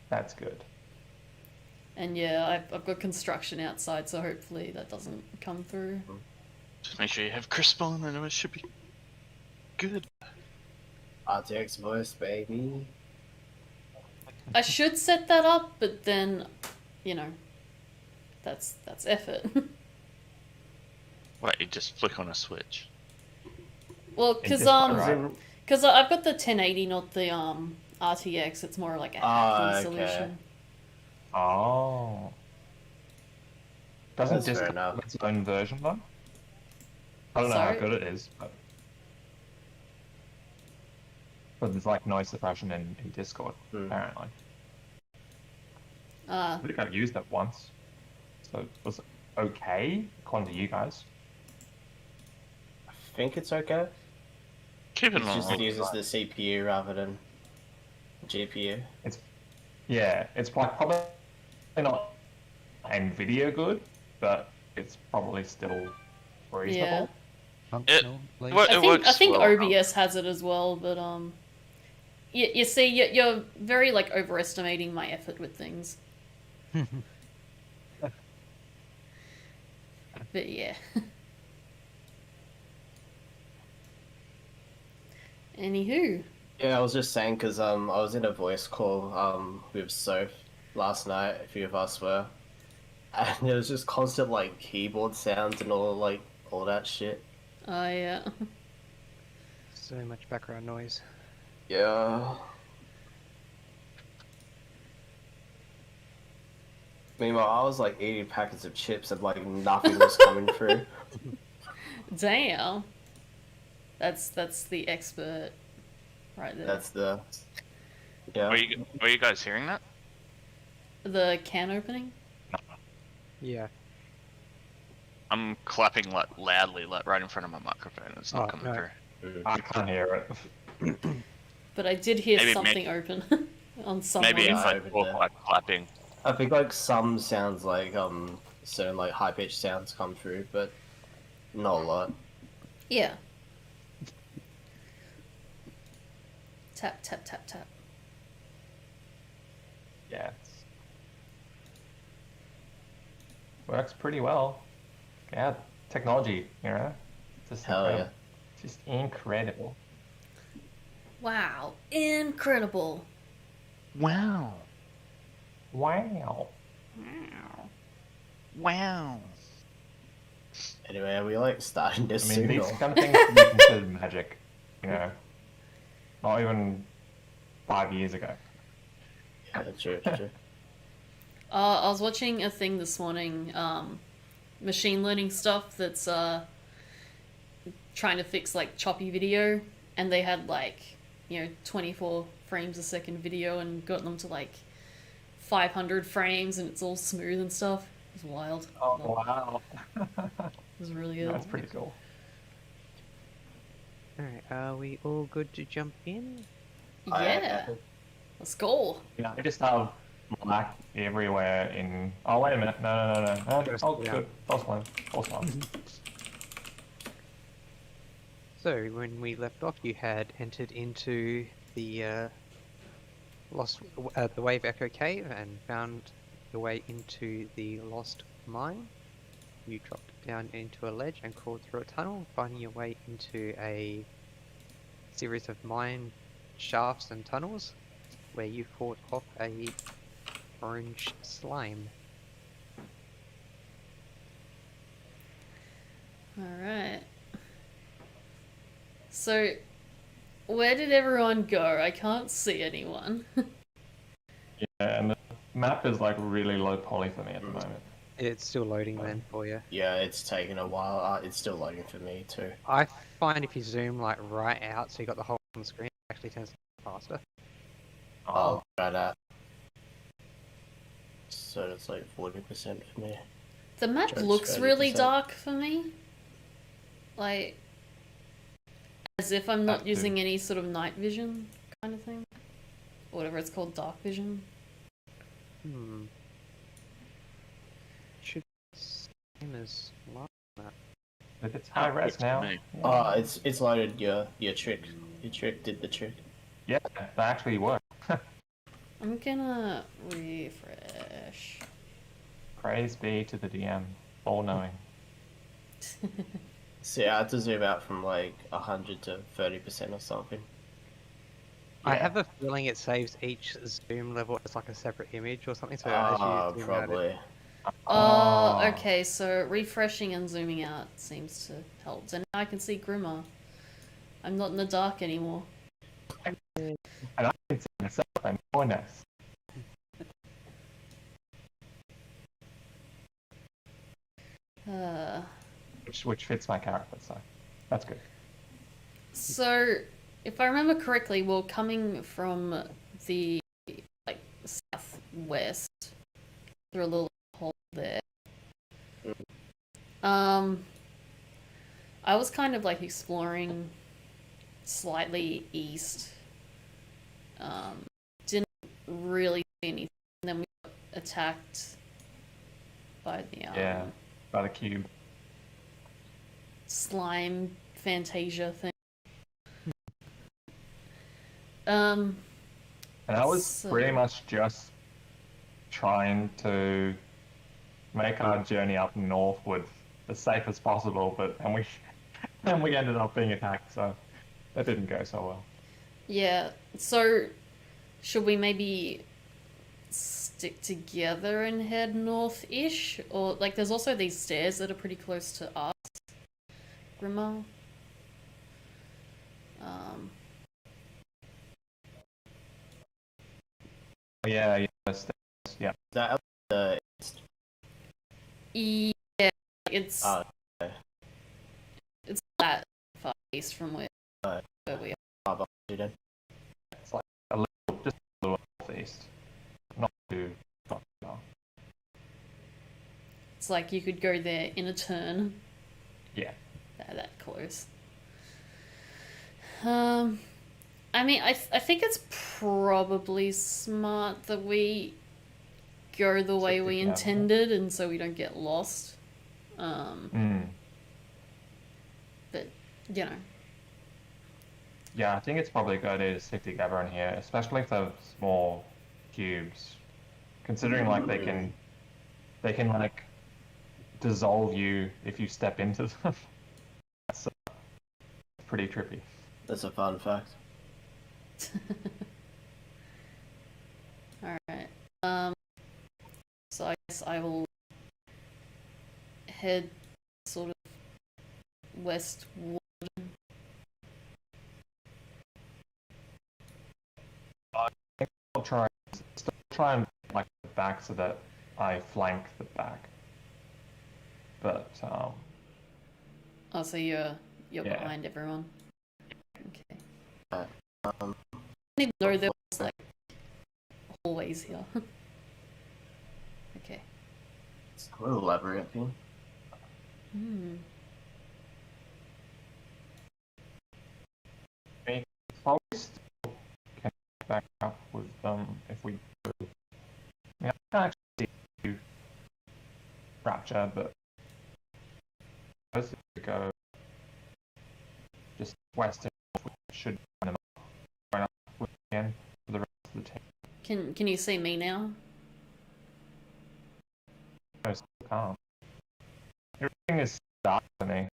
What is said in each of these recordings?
That's good. And yeah, I've got construction outside, so hopefully that doesn't come through. Just make sure you have crisp on, and it should be good. RTX voice, baby. I should set that up, but then, you know, that's effort. What, you just flick on a switch? Well, because Right. I've got the 1080, not the RTX. It's more like a hacking okay. solution. Oh. Doesn't That's fair Discord enough. have its own version though? I don't know Sorry? how good it is, but there's like noise suppression in Discord, apparently. I think I've used it once. So it was okay, according to you guys. I think it's okay. Keep it It just on. uses the CPU rather than GPU. It's like probably not NVIDIA good, but it's probably still reasonable. Yeah. It works I think well. OBS has it as well, but you see, you're very like overestimating my effort with things. But yeah. Anywho. Yeah, I was just saying because I was in a voice call with Soph last night. A few of us were, and there was just constant like keyboard sounds and all that shit. Oh yeah. So much background noise. Yeah. Meanwhile, I was like eating packets of chips and like nothing was coming through. Damn. That's the expert right there. That's the yeah. Were you guys hearing that? The can opening? Yeah. I'm clapping loudly, right in front of my microphone. It's not coming through. I can't hear it. But I did hear Maybe something open on some. Maybe if I opened talk it. like clapping. I think like some sounds like certain like high pitched sounds come through, but not a lot. Yeah. Tap tap tap tap. Yeah. Works pretty well. Yeah, technology, you know? Just Hell incredible. Just incredible. Wow, incredible. Wow. Wow. Wow. Anyway, are we like starting this I mean, soon? these or- kind of things can be considered magic, you know? Not even 5 years ago. Yeah, true, true. I was watching a thing this morning, machine learning stuff that's trying to fix like choppy video, and they had like 24 frames a second video and got them to like 500 frames, and it's all smooth and stuff. It was wild. Oh, wow. It was really good. That's pretty cool. Alright, are we all good to jump in? Yeah, let's go. Yeah, I just have black everywhere in... Oh, wait a minute. No. Oh, Yeah. good. False one. So, when we left off, you had entered into the the Wave Echo Cave and found your way into the Lost Mine. You dropped down into a ledge and crawled through a tunnel, finding your way into a series of mine shafts and tunnels, where you fought off a orange slime. Alright. So, where did everyone go? I can't see anyone. Yeah, and the map is like really low poly for me at the moment. It's still loading then for you. Yeah, it's taken a while. It's still loading for me too. I find if you zoom like right out, so you got the whole on the screen, it actually turns faster. Oh, try that. So it's like 40% for me. The map Just looks really 30%. dark for me. Like, as if I'm not That too. using any sort of night vision kind of thing. Or whatever it's called, dark vision. Should be the same as last map. But it's high res Looks to now. me. Oh, it's loaded your trick. Your trick did the trick. Yeah, that actually worked. I'm I'm gonna refresh. Praise be to the DM, all knowing. So yeah, I had to zoom out from like 100 to 30% or something. I Yeah. have a feeling it saves each zoom level as like a separate image or something. So as Ah, you zoom out, probably. Okay, so refreshing and zooming out seems to help. So now I can see Grimmer. I'm not in the dark anymore. And I can see myself and bonus. Uh, Which fits my character, so that's good. so, if I remember correctly, we're coming from the like southwest through a little hole there. I was kind of like exploring slightly east. Didn't really see anything. And then we got attacked by the Yeah, by the cube. slime Fantasia thing. Um, And I was So- pretty much just trying to make our journey up northward as safe as possible, but and we ended up being attacked, so that didn't go so well. yeah. So, should we maybe stick together and head north-ish, or like there's also these stairs that are pretty close to us, Grimmer. Yeah, yeah. That the Yeah, it's Ah, okay. it's that far east from where we are. Student. It's like just a little northeast, not too far. It's like you could go there in a turn. Yeah. That close. I mean, I think it's probably smart that we go the way we together. intended, and so we don't get lost. But you know, Yeah, I think it's probably a good idea to stick together in here, especially if they're small cubes. Considering like they can like dissolve you if you step into them. That's pretty trippy. That's a fun fact. all right. So I guess I will head sort of westward. I'll try and like the back so that I flank the back. But Oh, so you're Yeah. behind everyone. Okay. Um, I didn't even know there was like hallways here. Okay. it's a little labyrinthine. probably still can back up with them if we do. I mean, I can't actually do Rapture, but supposed to go just west and north, we should find them going up again for the rest of the team. Can you see me now? I still can't. Everything is dark for me.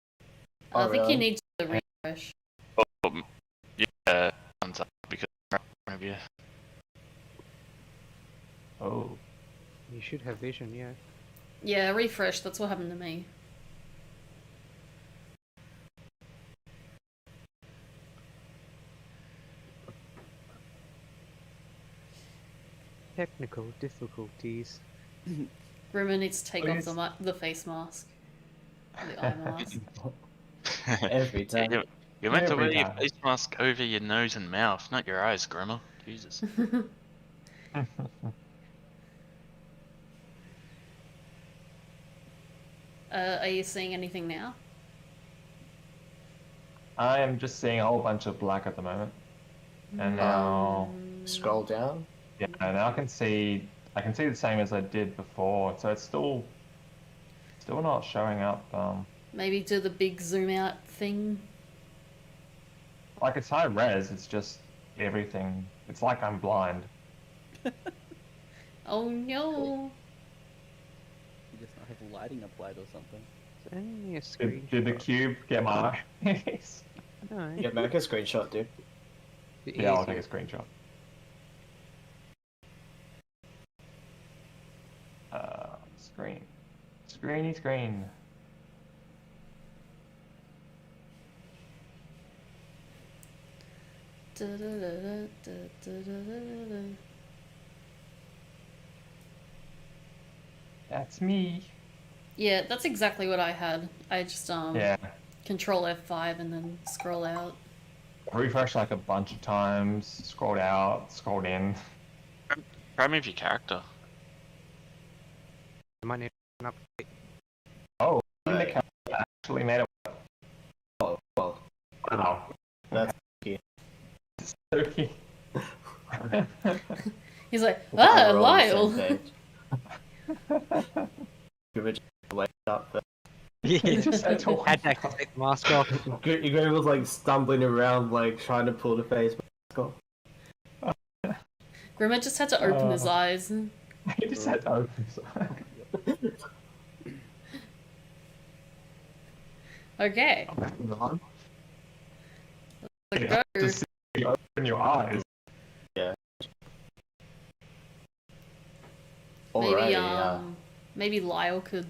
I think you really? need to refresh. Yeah, thumbs up because I'm in front of you. Oh. you should have vision, yeah. Yeah, refresh. That's what happened to me. Technical difficulties. Grimmer needs to take off Please. the face mask. The eye mask. Every time. You're meant to Every wear your time. face mask over your nose and mouth, not your eyes, Grimmer. Jesus. Are you seeing anything now? I am just seeing a whole bunch of black at the moment. And now, Scroll down. yeah, now I can see the same as I did before. So it's still not showing up. Maybe do the big zoom out thing. Like it's high res. It's just everything. It's like I'm blind. Oh no. You just not have lighting applied or something. It's only a screenshot. Did the cube get my eyes? No. Yeah, make a screenshot, dude. Yeah, I'll take a screenshot. Screen. Screen. That's me. Yeah, that's exactly what I had. I just Yeah. control F5 and then scroll out. Refresh like a bunch of times, scrolled out, scrolled in. Try move your character. I might need an update. Oh, the character actually made it. Oh, well, Wow. that's Okay. He's like, we're all on the Lyle! same page. You were just wake up. Yeah, just had to had to take the mask off. Gray was like stumbling around, like trying to pull the face mask off. Grimmer just had to open his eyes. He just had to open his Okay, eyes. let's You go. have to see you open your eyes. Maybe, Alrighty, maybe Lyle could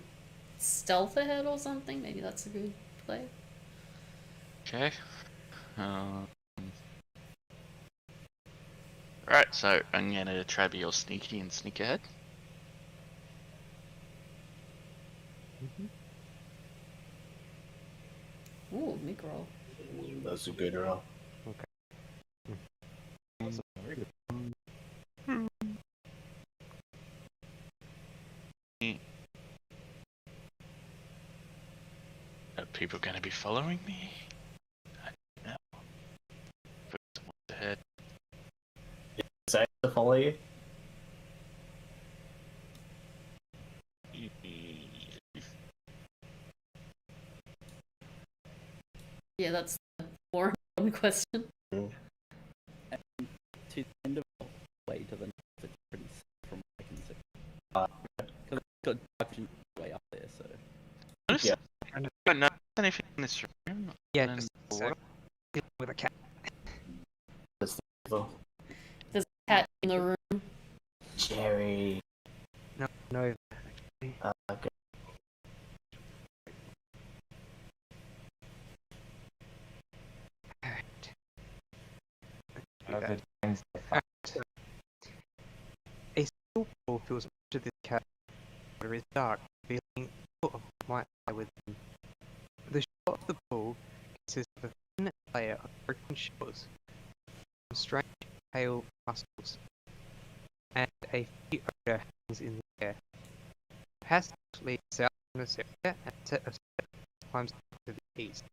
stealth ahead or something. Maybe that's a good play. Okay. Right, so I'm gonna try be all sneaky and sneak ahead. Ooh, mid roll. That's a good roll. Are people gonna be following me? I don't know. What's ahead? Safe to follow you? Yeah, that's the more important question. To the end of the way to the north, it's pretty safe from what I can see. Because it's got dungeon way up there, so. Yeah. I don't know anything in this room. Yeah, And just the so, water. with a cat. Well, There's a cat in the room. Jerry. No. Okay. Alright. Against the A still pool feels much of this cat. Water is dark, feeling full of what might lie within. The shore of the pool consists of a thin layer of broken shores, some strange pale muscles, and a faint odor hangs in the air. The passage leads south from this area and a set of steps climbs to the east.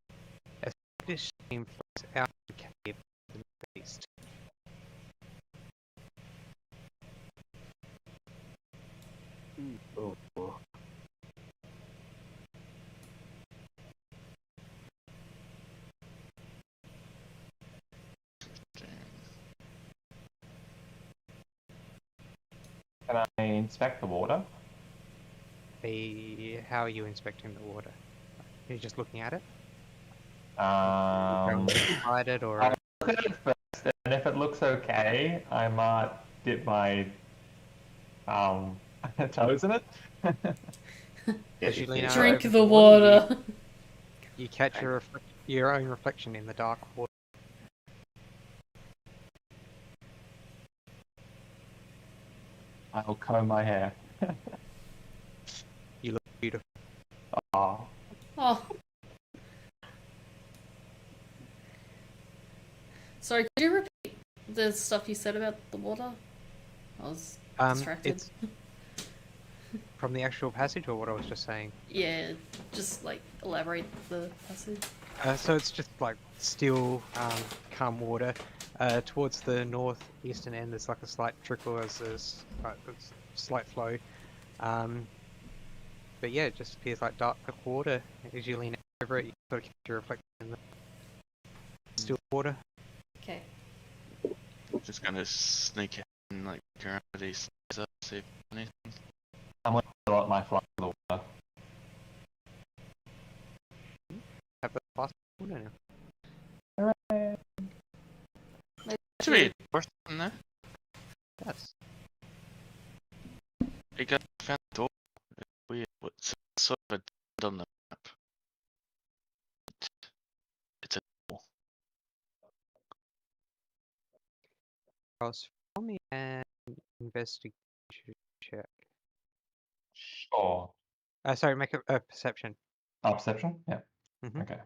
A sluggish stream flows out of the cave to the northeast. Oh, oh. Can I inspect the water? How are you inspecting the water? Are you just looking at it? Um, Hide it or I look at it first, and if it looks okay, I might dip my toes in it. as you lean out Drink over the water, water. you catch your own reflection in the dark water. I'll comb my hair. You look beautiful. Oh, Oh. Sorry, could you repeat the stuff you said about the water? I was distracted. It's from the actual passage or what I was just saying. Yeah, just like elaborate the passage. So it's just like still, calm water. Towards the northeastern end, there's like a slight trickle as there's a slight flow. But yeah, it just appears like dark water. As you lean over it, you sort of catch your reflection in the still water. Okay. Just gonna sneak and like around these stairs up, see if anything. I'm going to fill up my flask with water. Have a fast water now. Should be a door in there. Yes. You guys found the door. It's weird. What's sort of a dot on the map? It's a door. Ross, roll me an investigation check. Sure. Sorry, make a perception. Oh, perception? Yeah. Mhm. Okay.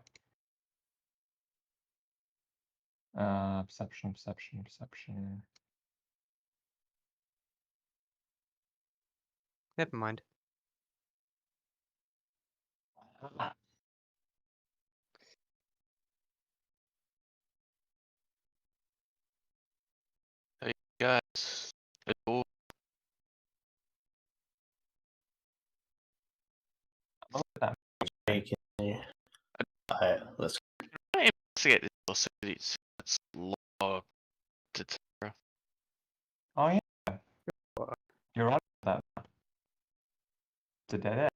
Perception. Never mind. Hey guys, the door. Hey, can you... Alright, let's... I investigate this door so it's locked to Terra. Oh, yeah. What? You're right about that. It's a dead end.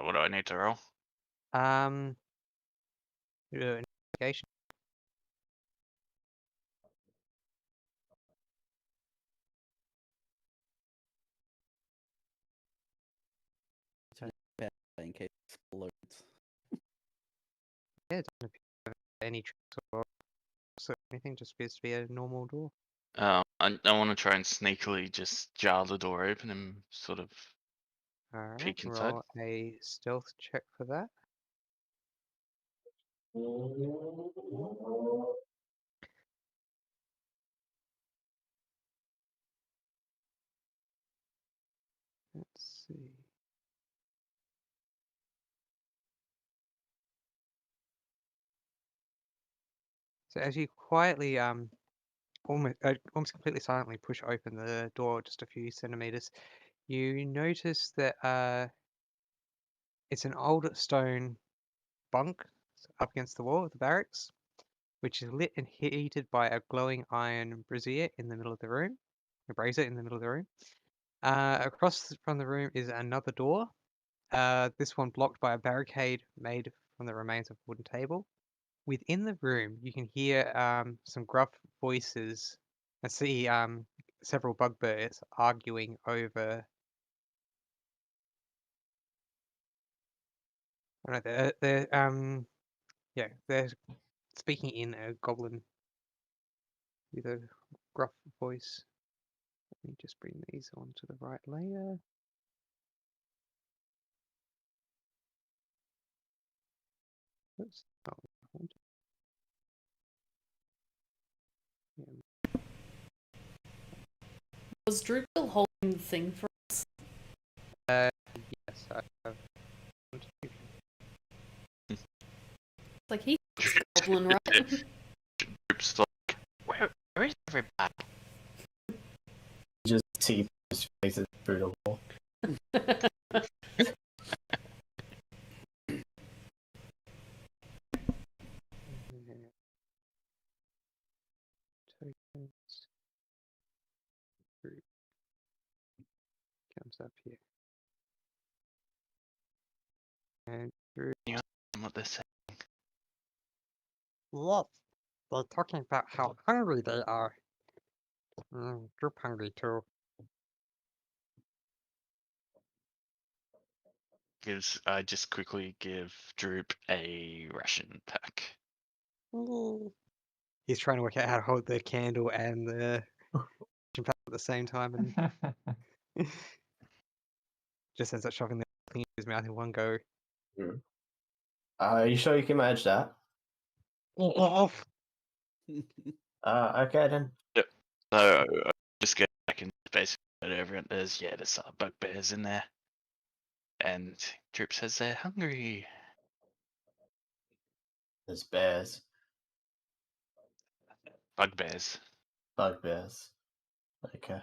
What do I need to roll? Investigation. In case it explodes. Yeah, it doesn't appear to have any tricks or anything. Just appears to be a normal door. I want to try and sneakily just jar the door open and sort of All right. peek inside. Roll a stealth check for that. Let's see. So as you quietly, almost completely silently push open the door just a few centimeters, you notice that it's an old stone bunk up against the wall of the barracks, which is lit and heated by a glowing iron brazier in the middle of the room. A brazier in the middle of the room. Across from the room is another door. This one blocked by a barricade made from the remains of a wooden table. Within the room, you can hear some gruff voices and see several bugbears arguing over. Oh, no, they're speaking in a goblin with a gruff voice. Let me just bring these onto the right layer. Oops. Oh, yeah. Was Drew still holding the thing for us? Yes, I have. Like, he's a goblin, right? Groups like, where is everybody? Just teeth his face is brutal. Tokens. Group comes up here. And Drew. What they're saying. Yes, they're talking about how hungry they are. Group hungry too. I just quickly give Droop a ration pack. He's trying to work out how to hold the candle and the ration pack at the same time, and just ends up shoving the thing in his mouth in one go. Are you sure you can manage that? Off. Okay then. Yep. So I just get back and basically go to everyone. There's bugbears in there, and Droop says they're hungry. There's bears. Bugbears. Bugbears. Okay.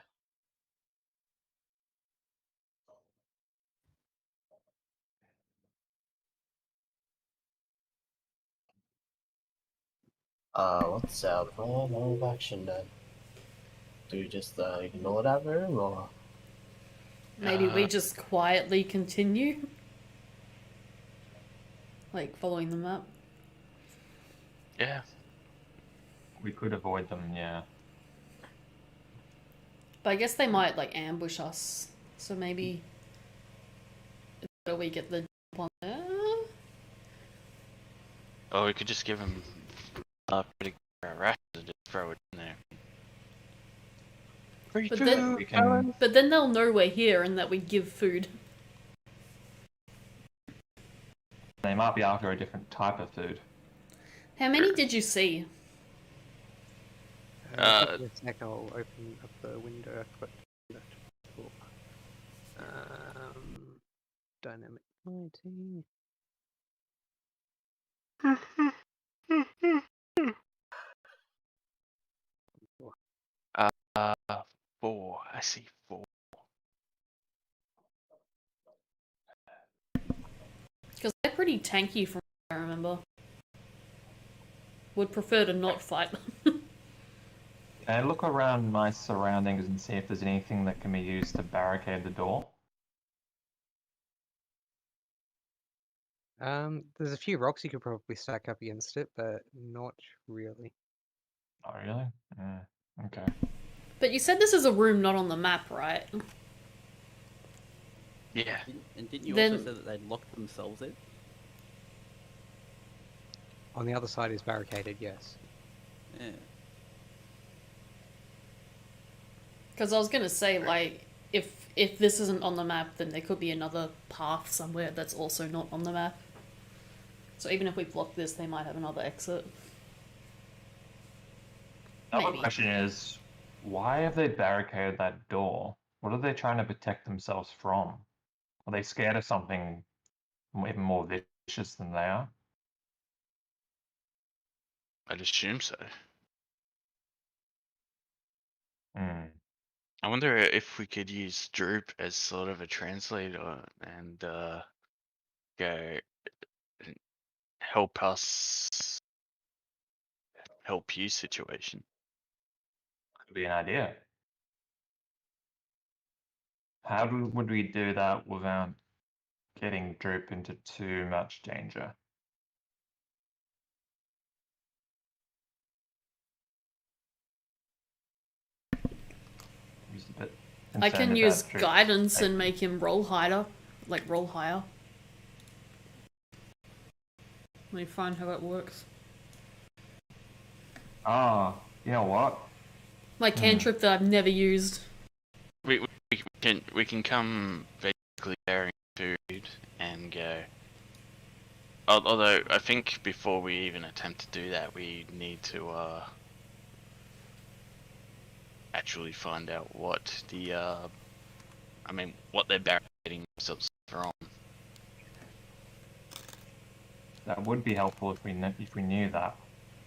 What's our plan of action then? Do we just ignore that room, or? Maybe we just quietly continue? Like, following the map? Yeah. We could avoid them, yeah. But I guess they might, like, ambush us. So maybe... it's better we get the jump on there? Or we could just give him pretty rash and just throw it in there. Free But food, then- We can. But then they'll know we're here and that we give food. They might be after a different type of food. How many did you see? Give me a sec, I'll open up the window. I've got that book. Dynamic lighting. Four. I see 4. Because they're pretty tanky from what I remember. Would prefer to not fight. Can I look around my surroundings and see if there's anything that can be used to barricade the door? There's a few rocks you could probably stack up against it, but not really. Oh, really? Okay. But you said this is a room not on the map, right? Yeah. And didn't you Then- also say that they'd locked themselves in? On the other side is barricaded, yes. Yeah. Because I was gonna say, like, if this isn't on the map, then there could be another path somewhere that's also not on the map. So even if we block this, they might have another exit. Another Maybe. question is, why have they barricaded that door? What are they trying to protect themselves from? Are they scared of something even more vicious than they are? I'd assume so. Hmm. I wonder if we could use Droop as sort of a translator and go help us help you situation. Could be an idea. How would we do that without getting Droop into too much danger? He's a bit I can concerned use about Droop's guidance and safety. make him roll higher. Like, roll higher. Let me find how it works. Ah, you know what? My cantrip that I've never used. We can come basically bearing food and go. Although I think before we even attempt to do that, we need to actually find out what the what they're barricading themselves from. That would be helpful if we knew that.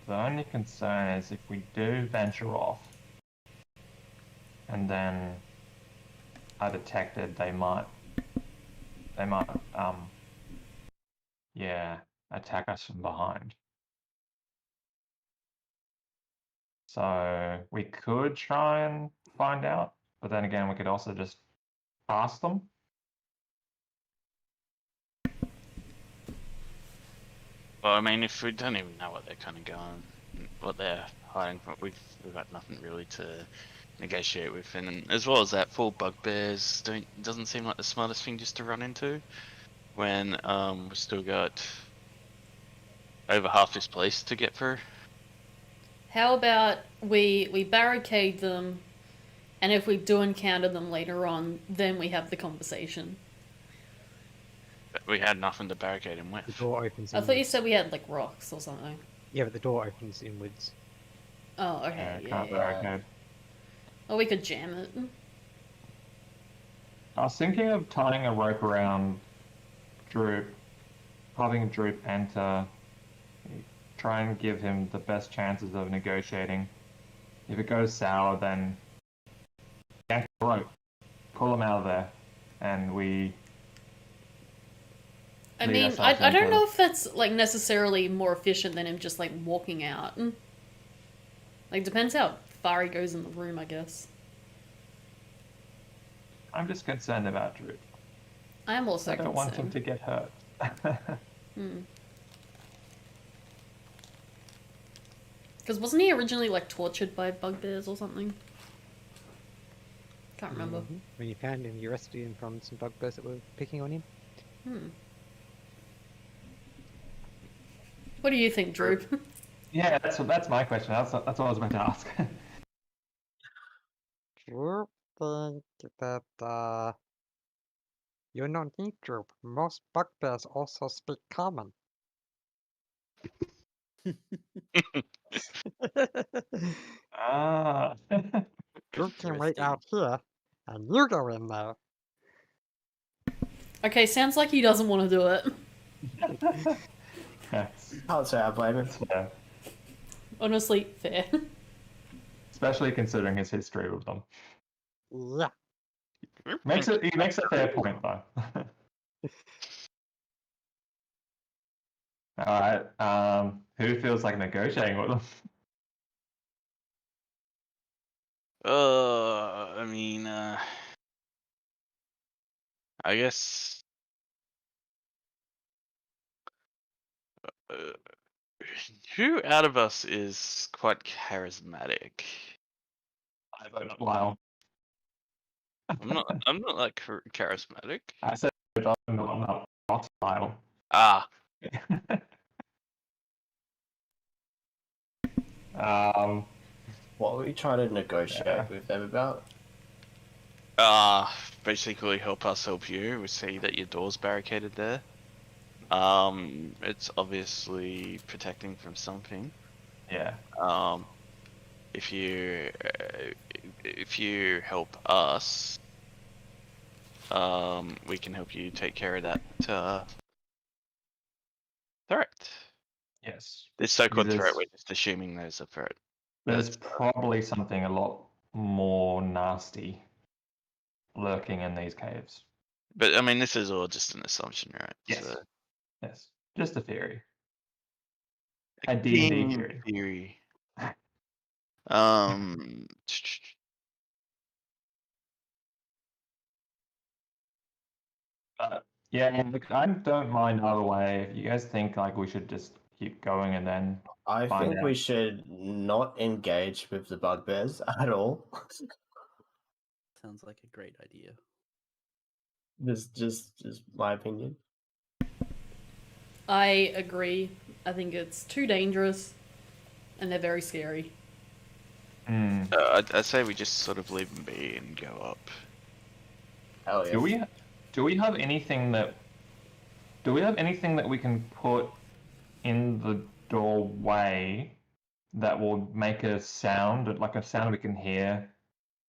The only concern is if we do venture off, and then are detected, they might attack us from behind. So we could try and find out, but then again, we could also just pass them. Well, I mean, if we don't even know what they're kind of going, what they're hiding from, we've got nothing really to negotiate with, and as well as that, 4 bugbears doesn't seem like the smartest thing just to run into when we've still got over half this place to get through. How about we barricade them, and if we do encounter them later on, then we have the conversation. But we had nothing to barricade him The with. door opens I inwards. thought you said we had, like, rocks or something. Yeah, but the door opens inwards. Oh, okay, yeah. Can't barricade. Or we could jam it. I was thinking of tying a rope around Droop, having Droop enter, try and give him the best chances of negotiating. If it goes sour, then yank the rope, pull him out of there, and we. I lead mean, ourselves I don't into- know if that's, like, necessarily more efficient than him just, like, walking out. Like, depends how far he goes in the room, I guess. I'm just concerned about Drew. I am also I don't want him concerned. to get hurt. Because wasn't he originally, like, tortured by bugbears or something? Can't remember. When you found him, you rescued him from some bugbears that were picking on him. What do you think, Drew? Yeah, that's my question. That's what I was about to ask. You think that you're not neutral. Most bugbears also speak common. Ah. You can wait out here, and you go in there. Okay, sounds like he doesn't want to do it. Yes. Can't say I blame him. Yeah. Honestly, fair. Especially considering his history with them. Yeah. He makes a fair point though. Alright, who feels like negotiating with them? I mean, I guess. Who out of us is quite charismatic? I vote not Lyle. I'm not. I'm not like charismatic. I said I'm not Lyle. Ah, What were we trying to negotiate Yeah. with them about? basically help us help you. We see that your door's barricaded there. It's obviously protecting from something. Yeah. If you help us, we can help you take care of that threat. Yes. This so-called There's- threat, we're just assuming there's a threat. There's probably something a lot more nasty lurking in these caves. But I mean, this is all just an assumption, right? Yes. So, Yes. Just a theory. A D&D game theory. theory. Um, Yeah, look, I don't mind either way. If you guys think like we should just keep going and then I Find think out. we should not engage with the bugbears at all. Sounds like a great idea. just my opinion. I agree. I think it's too dangerous, and they're very scary. I say we just sort of leave them be and go up. Hell yeah. do we have anything that we can put in the doorway that will make a sound, like a sound we can hear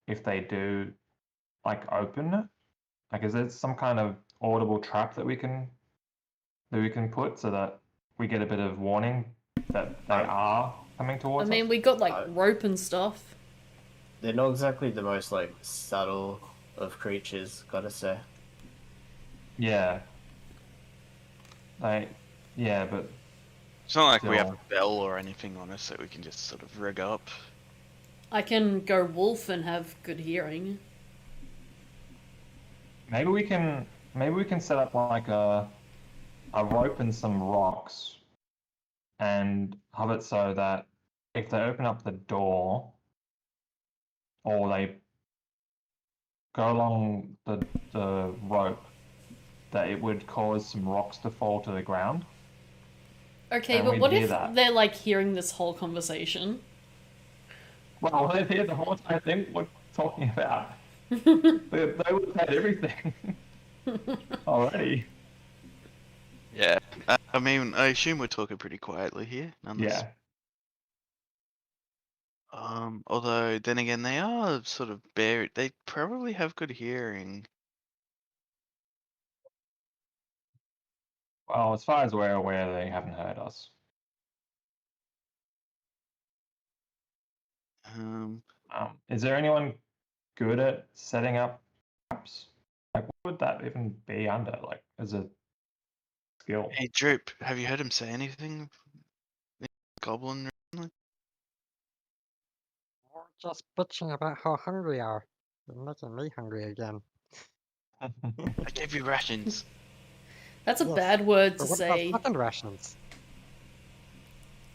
if they do like open it? Like, is there some kind of audible trap that we can put so that we get a bit of warning that they are coming I towards mean, us? we got like rope and stuff. They're not exactly the most like subtle of creatures, gotta say. Yeah. Like, yeah, but It's not like we have Still. a bell or anything on us that we can just sort of rig up. I can go wolf and have good hearing. maybe we can set up like a rope and some rocks and have it so that if they open up the door or they go along the rope, that it would cause some rocks to fall to the ground. Okay, And but we'd what hear if that. they're like hearing this whole conversation? Well, they hear the whole time thing we're talking about. they would have had everything already. Yeah. I mean, I assume we're talking pretty quietly here. Yeah. Although then again, they are sort of buried. They probably have good hearing. Well, as far as we're aware, they haven't heard us. Is there anyone good at setting up traps? Like, what would that even be under? Like, as a skill? Hey, Droop, have you heard him say anything? Goblin? just bitching about how hungry you are. You're making me hungry again. I gave you rations. That's a Yes, bad word to But what say. about fucking rations?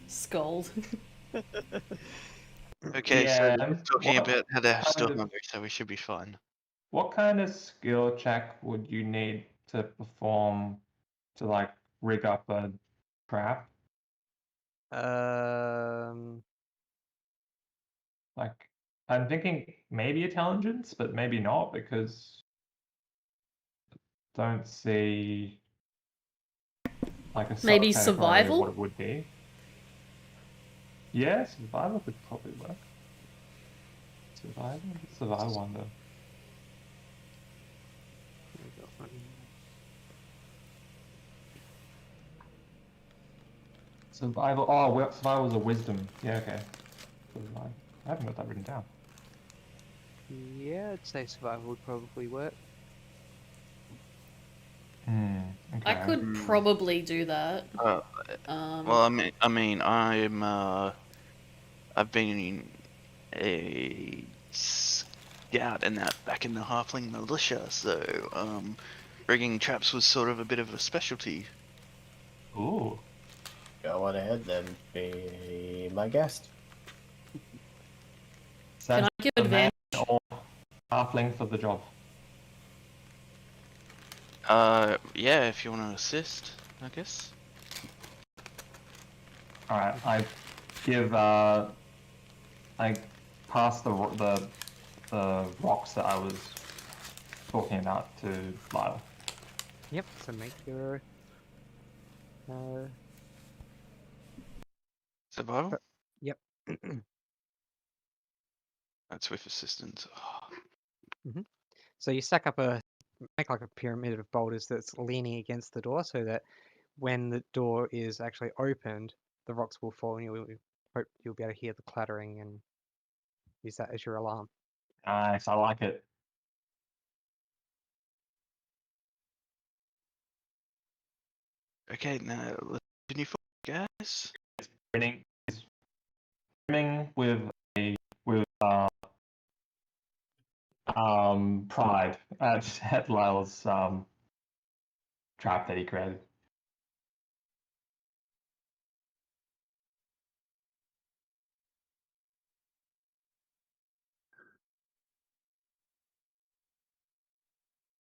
Scold. Okay, so Yeah, we're talking what about how they're still kind of hungry, so we should be fine. what kind of skill check would you need to perform to like rig up a trap? Like, I'm thinking maybe intelligence, but maybe not because don't see like a Maybe subcategory of what survival? it would be. Yeah, survival could probably work. Survival? What's survival one though? Survival. Oh, well, survival is a wisdom. Yeah, okay. Survival. I haven't got that written down. Yeah, I'd say survival would probably work. Hmm. I Okay. could probably do that. Well, I've been a scout and that back in the Halfling militia, so rigging traps was sort of a bit of a specialty. Ooh. Go on ahead then, be my guest. Can I give advantage? Or halfling for the job. Yeah, if you want to assist, I guess. All right. I give. I pass the rocks that I was talking about to Lyle. Yep, so make your Survival? yep. That's with assistance. Oh. So you make like a pyramid of boulders that's leaning against the door so that when the door is actually opened, the rocks will fall and you'll be able to hear the clattering and use that as your alarm. Nice. I like it. Okay, now let's continue forward, guys. Brimming with pride at Lyle's trap that he created.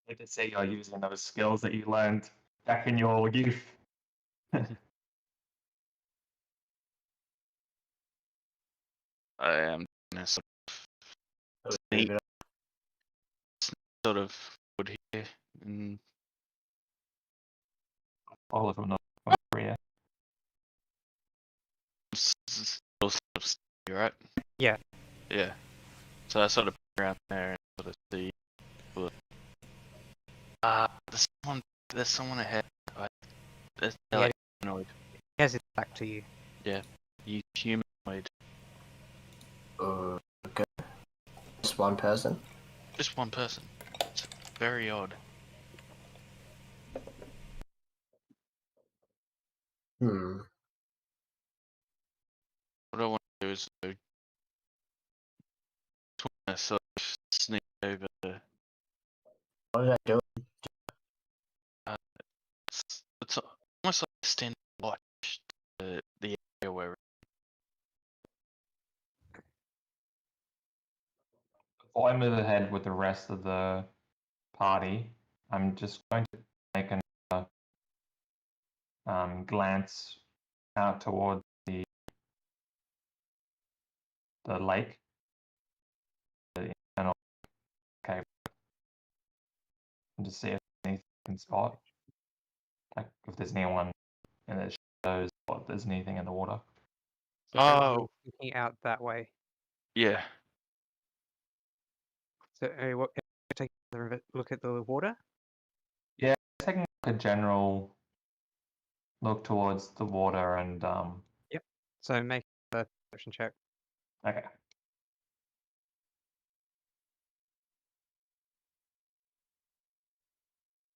Good to see you're using those skills that you learned back in your youth. I am gonna sort Oh, Neat. good. of wood here and All of them not career. you're right. Yeah. Yeah. So I sort of put around there and sort of see. There's someone ahead. They're Yeah. like humanoid. He has it back to you. Yeah. You humanoid. Okay. Just one person? Just one person. It's very odd. Hmm. What I want to do is sort of sneak over. What did I do? It's almost like a stand watch the area where Before I move ahead with the rest of the party, I'm just going to make another glance out towards the lake, the internal cave, and just see if there's anything I can spot. Like if there's anyone in the shadows or if there's anything in the water. So everyone's looking out that way. yeah. So what? Take a look at the water. Yeah, taking a general look towards the water and Yep. So make a perception check. okay.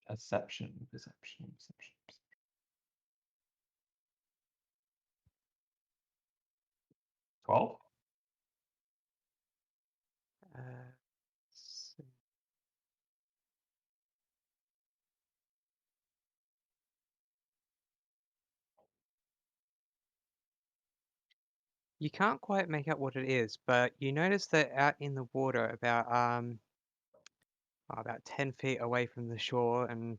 Perception. 12? You can't quite make out what it is, but you notice that out in the water, about 10 feet away from the shore and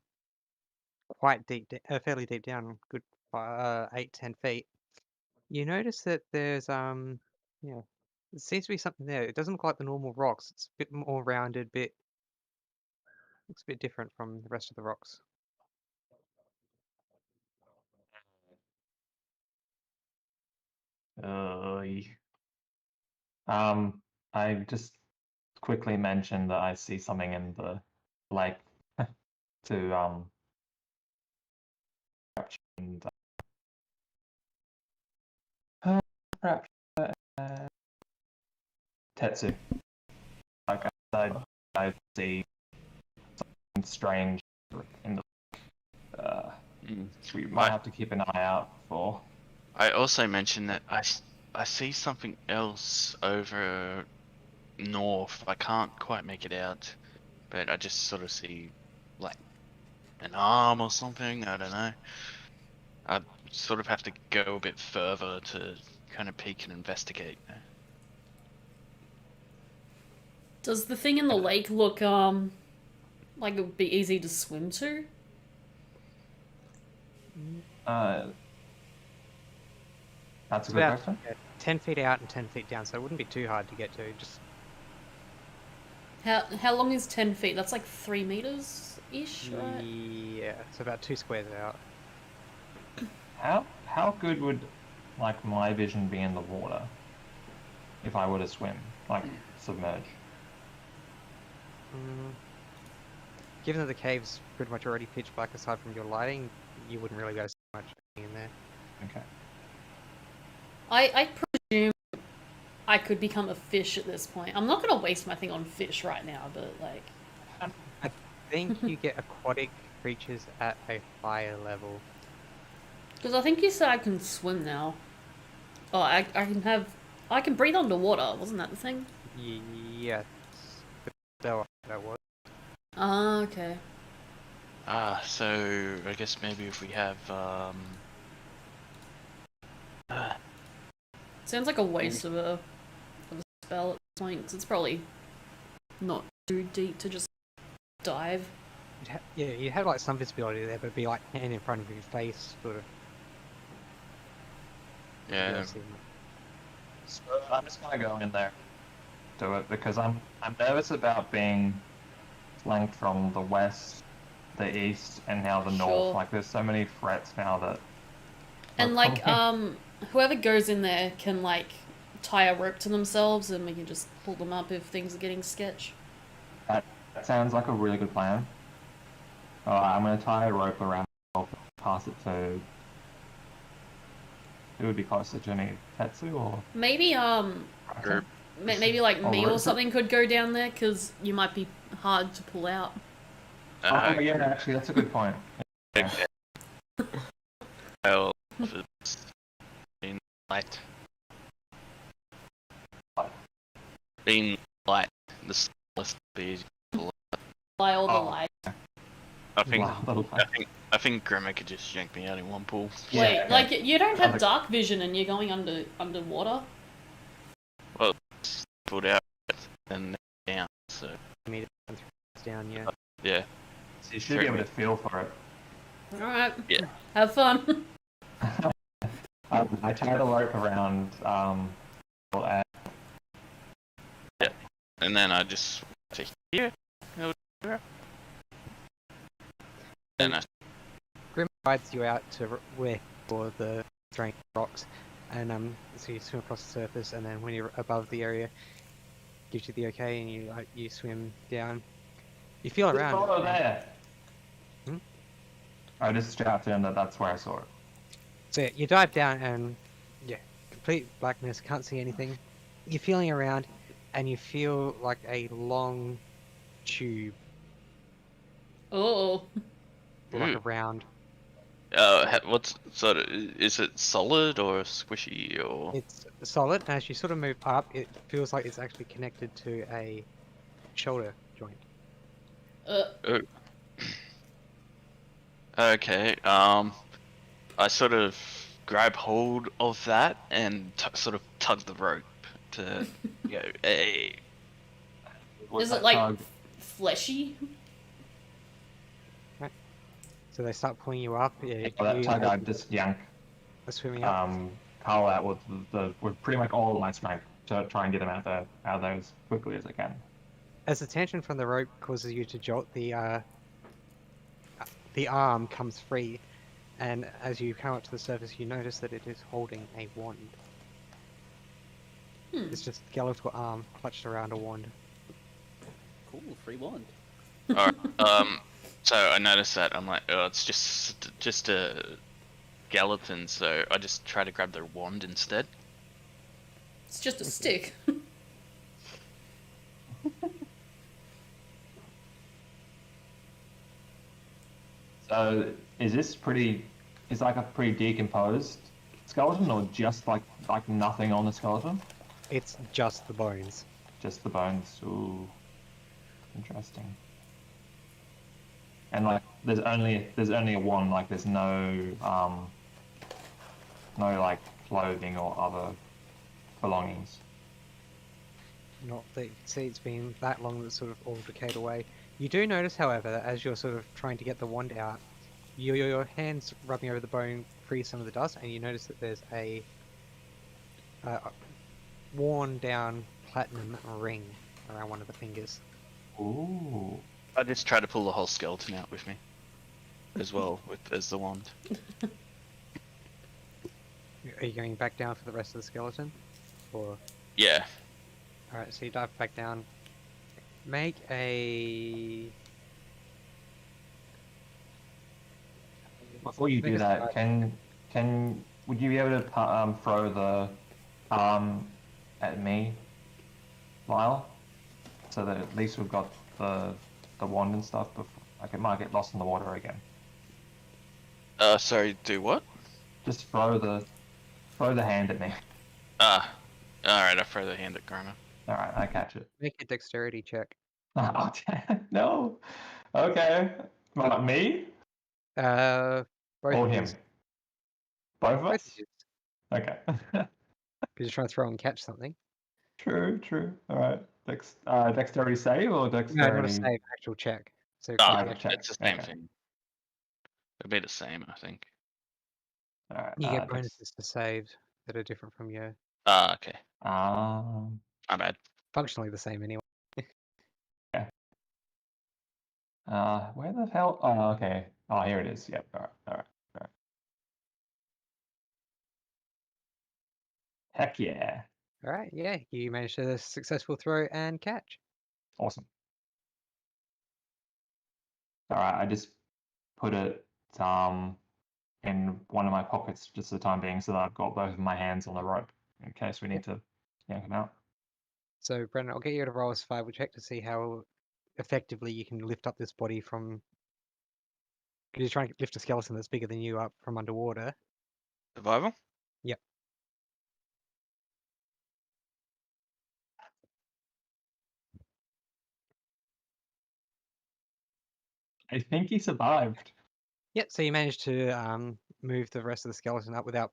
quite fairly deep down, good 8-10 feet. You notice that there's yeah, there seems to be something there. It doesn't look like the normal rocks. It's a bit more rounded, looks a bit different from the rest of the rocks. Uh, I just quickly mentioned that I see something in the lake to and perhaps Tetsu. Like I see something strange in the we might have to keep an eye out for. I also mentioned that I see something else over north. I can't quite make it out, but I just sort of see like an arm or something. I don't know. I sort of have to go a bit further to kind of peek and investigate. Does the thing in the lake look like it would be easy to swim to? That's a It's good about question. 10 feet out and 10 feet down, so it wouldn't be too hard to get to. Just How long is 10 feet? That's like 3 meters ish, right? yeah, it's about 2 squares out. How good would like my vision be in the water if I were to swim, like submerge? Given that the cave's pretty much already pitch black aside from your lighting, you wouldn't really go so much in there. Okay. I presume I could become a fish at this point. I'm not going to waste my thing on fish right now, but like... I think you get aquatic creatures at a higher level. Because I think you said I can swim now. Oh, I can breathe underwater. Wasn't that the thing? Yes. But that was. Ah, okay. So I guess maybe if we have Sounds like a waste of a spell at this point, 'cause it's probably not too deep to just dive. Yeah, you'd have like some visibility there, but it'd be like hand in front of your face, sort of. yeah. So I'm just gonna go in there, do it because I'm nervous about being flanked from the west, the east, and now the Sure. north. Like there's so many threats now that. And are like, coming. whoever goes in there can like tie a rope to themselves, and we can just pull them up if things are getting sketch. That sounds like a really good plan. I'm gonna tie a rope around myself, pass it to. Who would be closer to me, Tetsu or? Maybe Group. maybe like Oh, me right. or something could go down there, because you might be hard to pull out. Oh yeah, actually that's a good point. Yeah. Well, it's been light. Being light, the smallest speed. By all the Oh. light. I think Wow, little I think Grimmer could just yank me out in one pull. Yeah, Wait, okay. like you don't have Other- dark vision and you're going underwater? Well, it's pulled out and down. So Meter down, yeah. yeah. So you should be able to feel for it. Alright. Yeah. Have fun. I tied a rope around and And then I just to here. Then I Grim guides you out to where for the strange rocks, and so you swim across the surface, and then when you're above the area, gives you the okay, and you swim down. You feel There's around. photo there. Hmm? I just shouted to him that that's where I saw it. So yeah, you dive down, and yeah, complete blackness, can't see anything. You're feeling around, and you feel like a long tube, Oh. like Ooh. a round. what's sort of, is it solid or squishy or? It's solid, and as you sort of move up, it feels like it's actually connected to a shoulder joint. Okay. I sort of grab hold of that and sort of tug the rope to go, hey. What's Is it that like tug? fleshy? So they start pulling you up. Yeah, For that you tug, I just yank are swimming up. Carl out with pretty much all of my strength to try and get him out there as quickly as I can. As the tension from the rope causes you to jolt, the arm comes free, and as you come up to the surface, you notice that it is holding a wand. It's just a skeletal arm clutched around a wand. Cool, free wand. Alright, so I noticed that. I'm like, oh, it's just a skeleton, so I just try to grab the wand instead. It's just a stick. So is like a pretty decomposed skeleton, or just like nothing on the skeleton? It's just the bones. Just the bones. Ooh, interesting. And like, there's only a wand. Like, there's no like clothing or other belongings. Not that you can see it's been that long that it's sort of all decayed away. You do notice, however, that as you're sort of trying to get the wand out, your hands rubbing over the bone free some of the dust, and you notice that there's a worn down platinum ring around one of the fingers. Ooh. I just try to pull the whole skeleton out with me, as well as the wand. Are you going back down for the rest of the skeleton? Or Yeah. alright, so you dive back down. Make a... Before you do that, would you be able to throw the arm at me, Lyle? So that at least we've got the wand and stuff. Before, like, it might get lost in the water again. Sorry, do what? Just throw the hand at me. Alright, I throw the hand at Grima. All right, I catch it. Make a dexterity check. Oh, no. Okay. Me Both or of him? yous. Both of Both us? of yous. Okay. Because you're trying to throw and catch something. True. All right. Dexterity save or No, not a dexterity? save, actual check. So Ah, make check. it's the same Okay. thing. It'd be the same, I think. All right. you get bonuses to saves that are different from your... Ah, okay. My bad. Functionally the same anyway. Where the hell? Oh, okay. Oh, here it is. Yep. All right. Heck yeah. Alright, yeah, you managed a successful throw and catch. Awesome. All right. I just put it in one of my pockets just for the time being, so that I've got both of my hands on the rope in case we need to yank them out. So, Brendan, I'll get you to roll a survival check to see how effectively you can lift up this body from... Because you're trying to lift a skeleton that's bigger than you up from underwater. Survival? Yep. I think he survived. Yep, so you managed to move the rest of the skeleton up without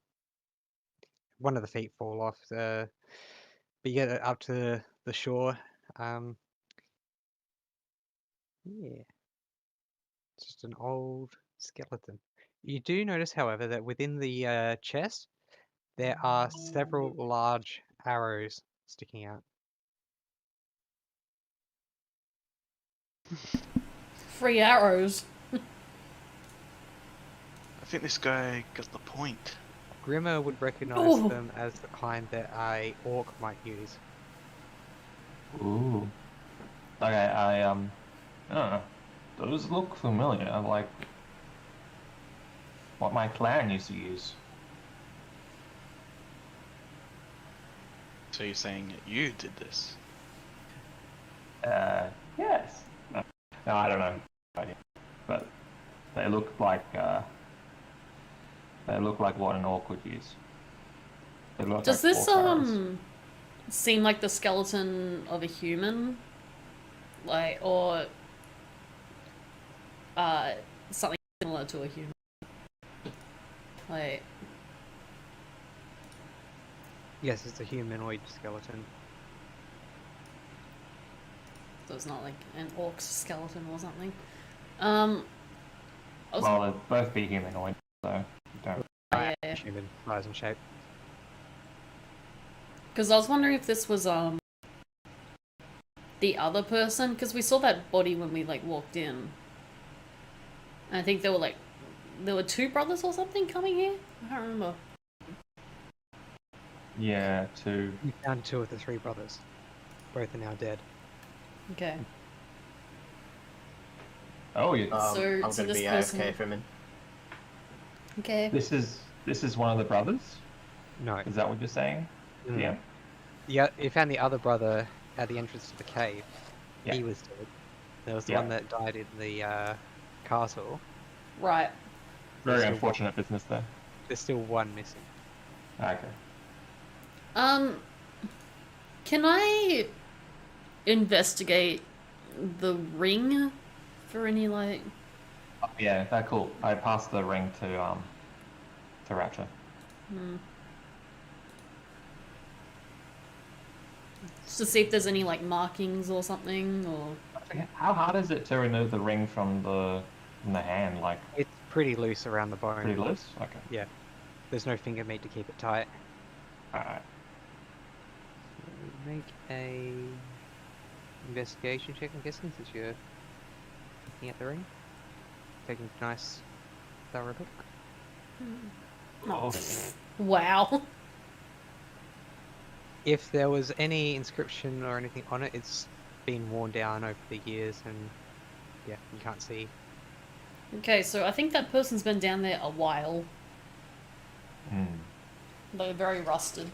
one of the feet fall off. But you get it up to the shore. Yeah. It's just an old skeleton. You do notice, however, that within the chest, there are several large arrows sticking out. Free arrows. I think this guy got the point. Grimmer would recognize Ooh. them as the kind that a orc might use. Ooh. Okay, I don't know. Those look familiar, like what my clan used to use. So you're saying that you did this? Yes. No, I don't know. But they look like what an orc would use. They look Does like this orc arrows. seem like the skeleton of a human? Like, or something similar to a human? Like, Yes, it's a humanoid skeleton. So it's not like an orc skeleton or something. I was, Well, they'd both be humanoid, so you don't. yeah. Human size and shape. Because I was wondering if this was the other person, because we saw that body when we like walked in. And I think there were two brothers or something coming here. I can't remember. Yeah, two. You found two of the three brothers. Both are now dead. Okay. Oh, you. So- I'm so gonna this be person- AFK for a minute. Okay. This is one of the brothers. No. Is that what you're saying? Mm. Yeah. Yeah, you found the other brother at the entrance to the cave. Yeah. He was dead. There was the Yeah. one that died in the castle. Right. Very There's unfortunate business there. There's still one missing. Okay. Can I investigate the ring for any like? Oh, yeah, that's cool. I passed the ring to Ratcha. Just to see if there's any like markings or something, or How hard is it to remove the ring from the hand? Like It's pretty loose around the bone. pretty loose? Okay. Yeah. There's no finger made to keep it tight. Alright. Make a investigation check, I'm guessing, since you're looking at the ring. Taking a nice thorough look. Oh. wow. If there was any inscription or anything on it, it's been worn down over the years and yeah, you can't see. Okay, so I think that person's been down there a while. They're very rusted.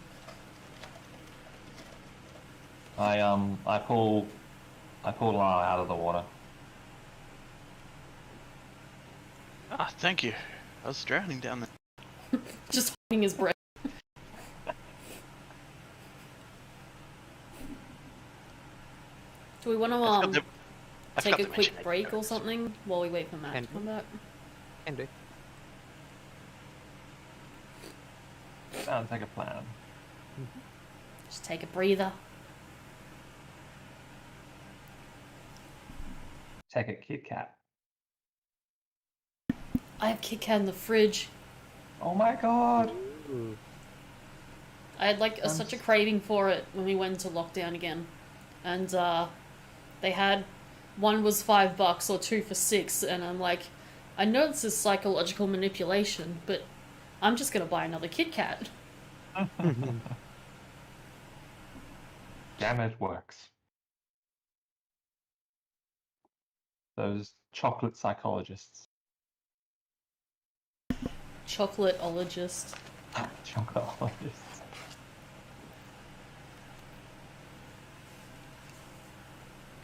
I pull Lyle out of the water. Ah, thank you. I was drowning down there. Just holding his breath. Do we want to take a quick break or something while we wait for Matt to come back? Can do. Sounds like a plan. Just take a breather. Take a Kit Kat. I have Kit Kat in the fridge. Oh my god! Ooh. I had like such a craving for it when we went into lockdown again, and they had one was $5 or two for $6, and I'm like, I know this is psychological manipulation, but I'm just gonna buy another Kit Kat. Damn, it works. Those chocolate psychologists. Chocolateologist. Chocolate-ologists.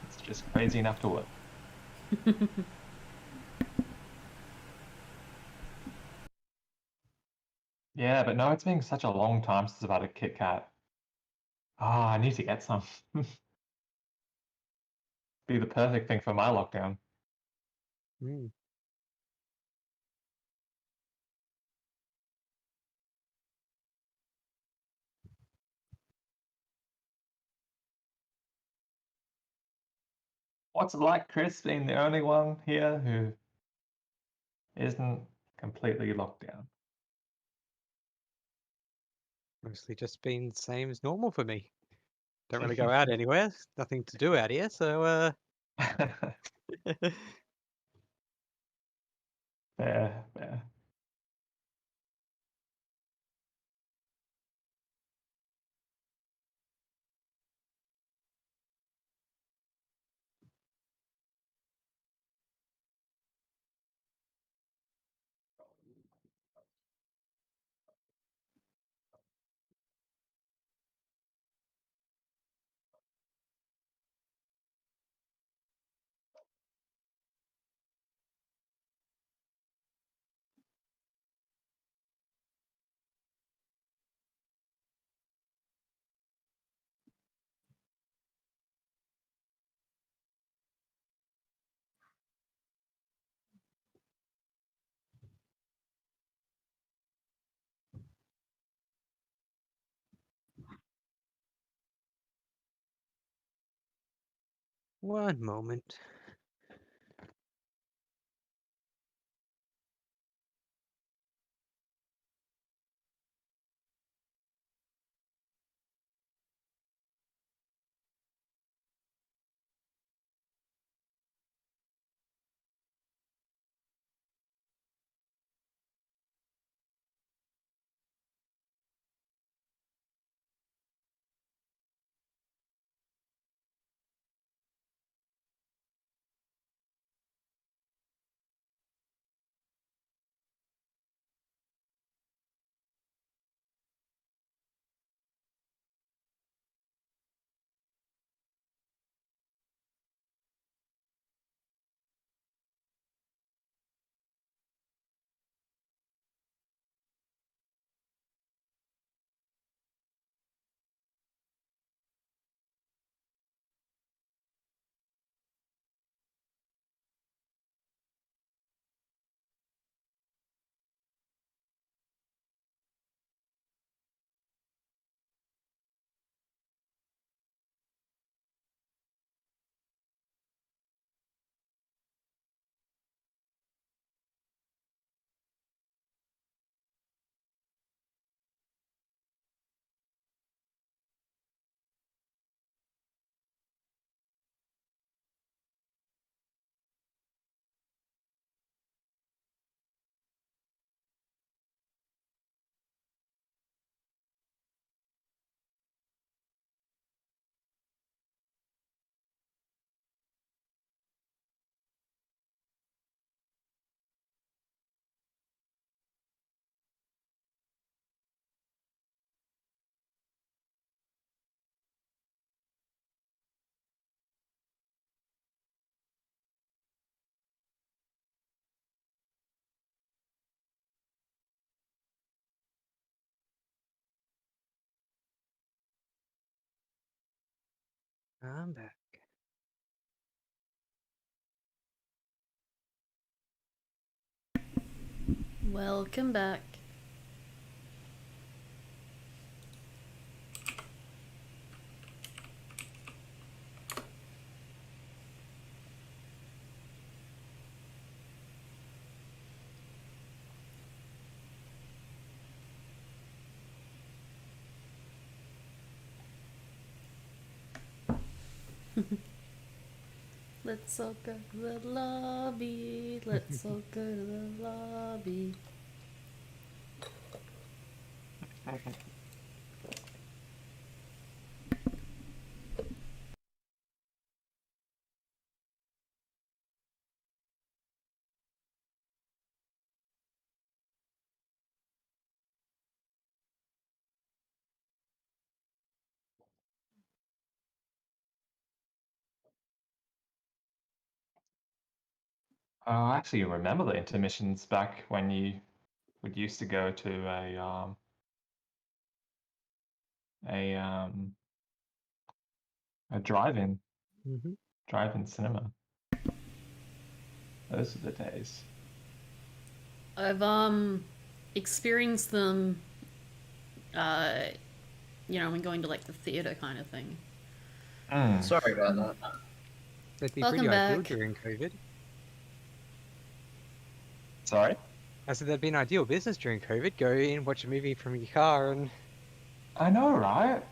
It's just crazy enough to work. Yeah, but no, it's been such a long time since I've had a Kit Kat. Ah, I need to get some. Be the perfect thing for my lockdown. Mm. What's it like, Chris, being the only one here who isn't completely locked down? Mostly just been the same as normal for me. Don't really go out anywhere. Nothing to do out here, so Fair, fair. One moment. I'm back. Welcome back. Let's all go to the lobby. Let's all go to the lobby. I actually remember the intermissions back when you would used to go to a um a drive-in Mm-hmm. drive-in cinema. Those are the days. I've experienced them when going to like the theater kind of thing. Mm. Sorry about that. That'd be Welcome pretty ideal back. during COVID. Sorry? I said that'd be an ideal business during COVID. Go in, watch a movie from your car, and I know, right?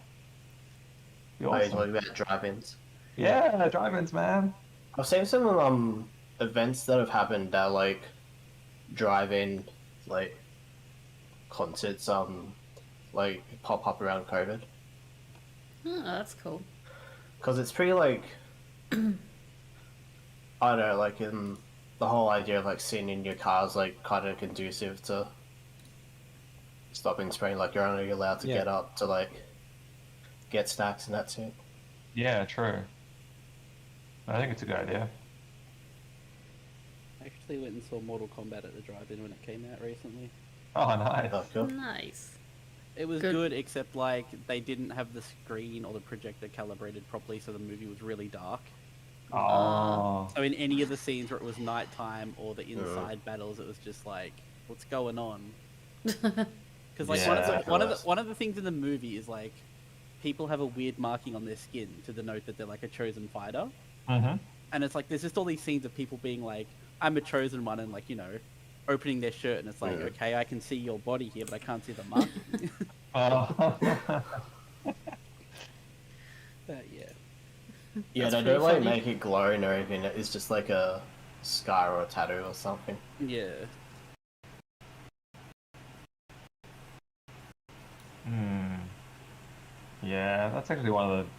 Be Are you awesome. talking about drive-ins? Yeah, drive-ins, man. I've seen some events that have happened that like drive-in like concerts like pop up around COVID Oh, that's cool. because it's pretty like I don't know like the whole idea of like sitting in your car is like kind of conducive to stopping spraying. Like you're only allowed to Yeah. get up to like get snacks and that's it. Yeah, true. I think it's a good idea. I actually went and saw Mortal Kombat at the drive-in when it came out recently. Oh, nice. Oh, cool. Nice. It was Good. good, except like they didn't have the screen or the projector calibrated properly, so the movie was really dark. Oh, So in any of the scenes where it was nighttime or the inside battles, it was just like, what's going on? Because like Yeah. one of the things in the movie is like people have a weird marking on their skin to denote that they're like a chosen fighter. Mm-hmm. And it's like there's just all these scenes of people being like, I'm a chosen one, and like, you know, opening their shirt, and it's like, okay, I can see your body here, but I can't see the marking. But yeah. Yeah, That's they pretty don't like funny. make it glowing or anything. It's just like a scar or a tattoo or something. Yeah. Hmm. Yeah, that's actually one of the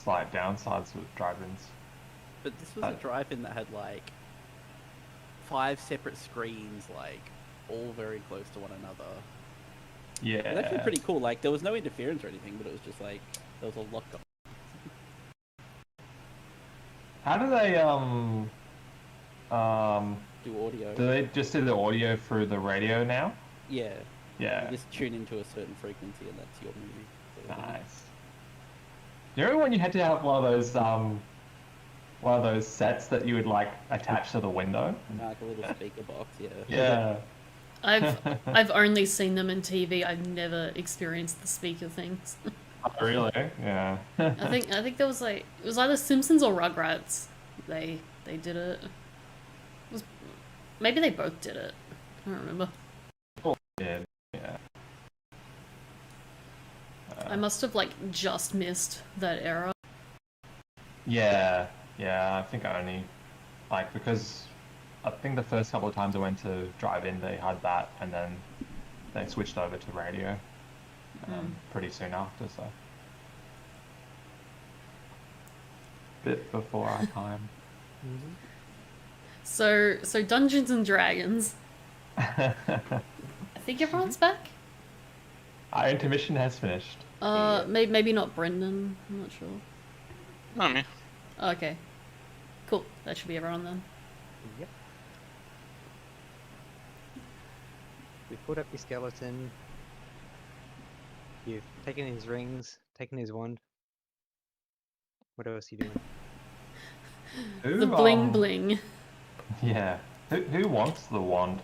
slight downsides with drive-ins. But this was a drive-in that had like 5 separate screens, like all very close to one another. Yeah. It was actually pretty cool. Like there was no interference or anything, but it was just like there was a lot going. How do they Do audio. do they just do the audio through the radio now? Yeah. Yeah. You just tune into a certain frequency, and that's your movie. So, Nice. Do you remember when you had to have one of those sets that you would like attach to the window? like a little speaker box. Yeah. Yeah. I've only seen them in TV. I've never experienced the speaker things. Oh, really? Yeah. I think there was like it was either Simpsons or Rugrats. They did it. Maybe they both did it. I don't remember. Yeah. I must have like just missed that era. Yeah. I think I only because I think the first couple of times I went to drive-in, they had that, and then they switched over to radio pretty soon after. So bit before our time. So Dungeons and Dragons. I think everyone's back. Our intermission has finished. Maybe not Brendan. I'm not sure. Not me. Okay. Cool. That should be everyone then. Yep. We put up your skeleton. You've taken his rings, taken his wand. What else are you doing? The bling bling. Yeah. Who wants the wand?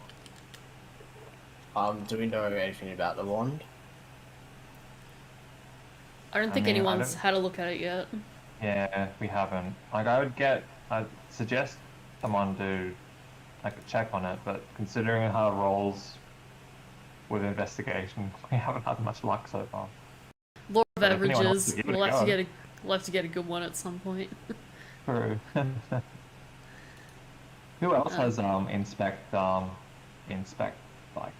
Do we know anything about the wand? I don't think mean, anyone's had a look at it yet. Yeah, we haven't. I'd suggest someone do like a check on it, but considering how it rolls with investigation, we haven't had much luck so far. Law of But if anyone wants averages. to give it a We'll have to go. get a good one at some point. True. Who else has inspect like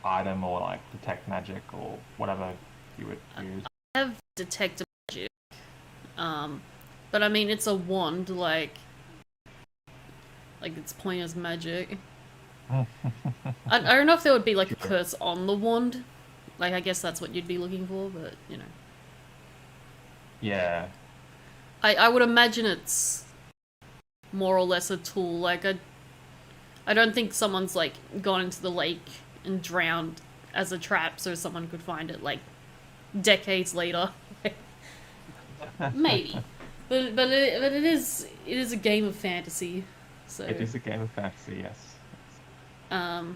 item or like detect magic or whatever you would use? I have detect magic. But I mean it's a wand, like it's point as magic. I don't know if there would be like a curse on the wand. Like I guess that's what you'd be looking for, but you know. Yeah. I would imagine it's more or less a tool. Like I don't think someone's like gone into the lake and drowned as a trap so someone could find it like decades later. Maybe. But it is a game of fantasy. So It is a game of fantasy, yes. No,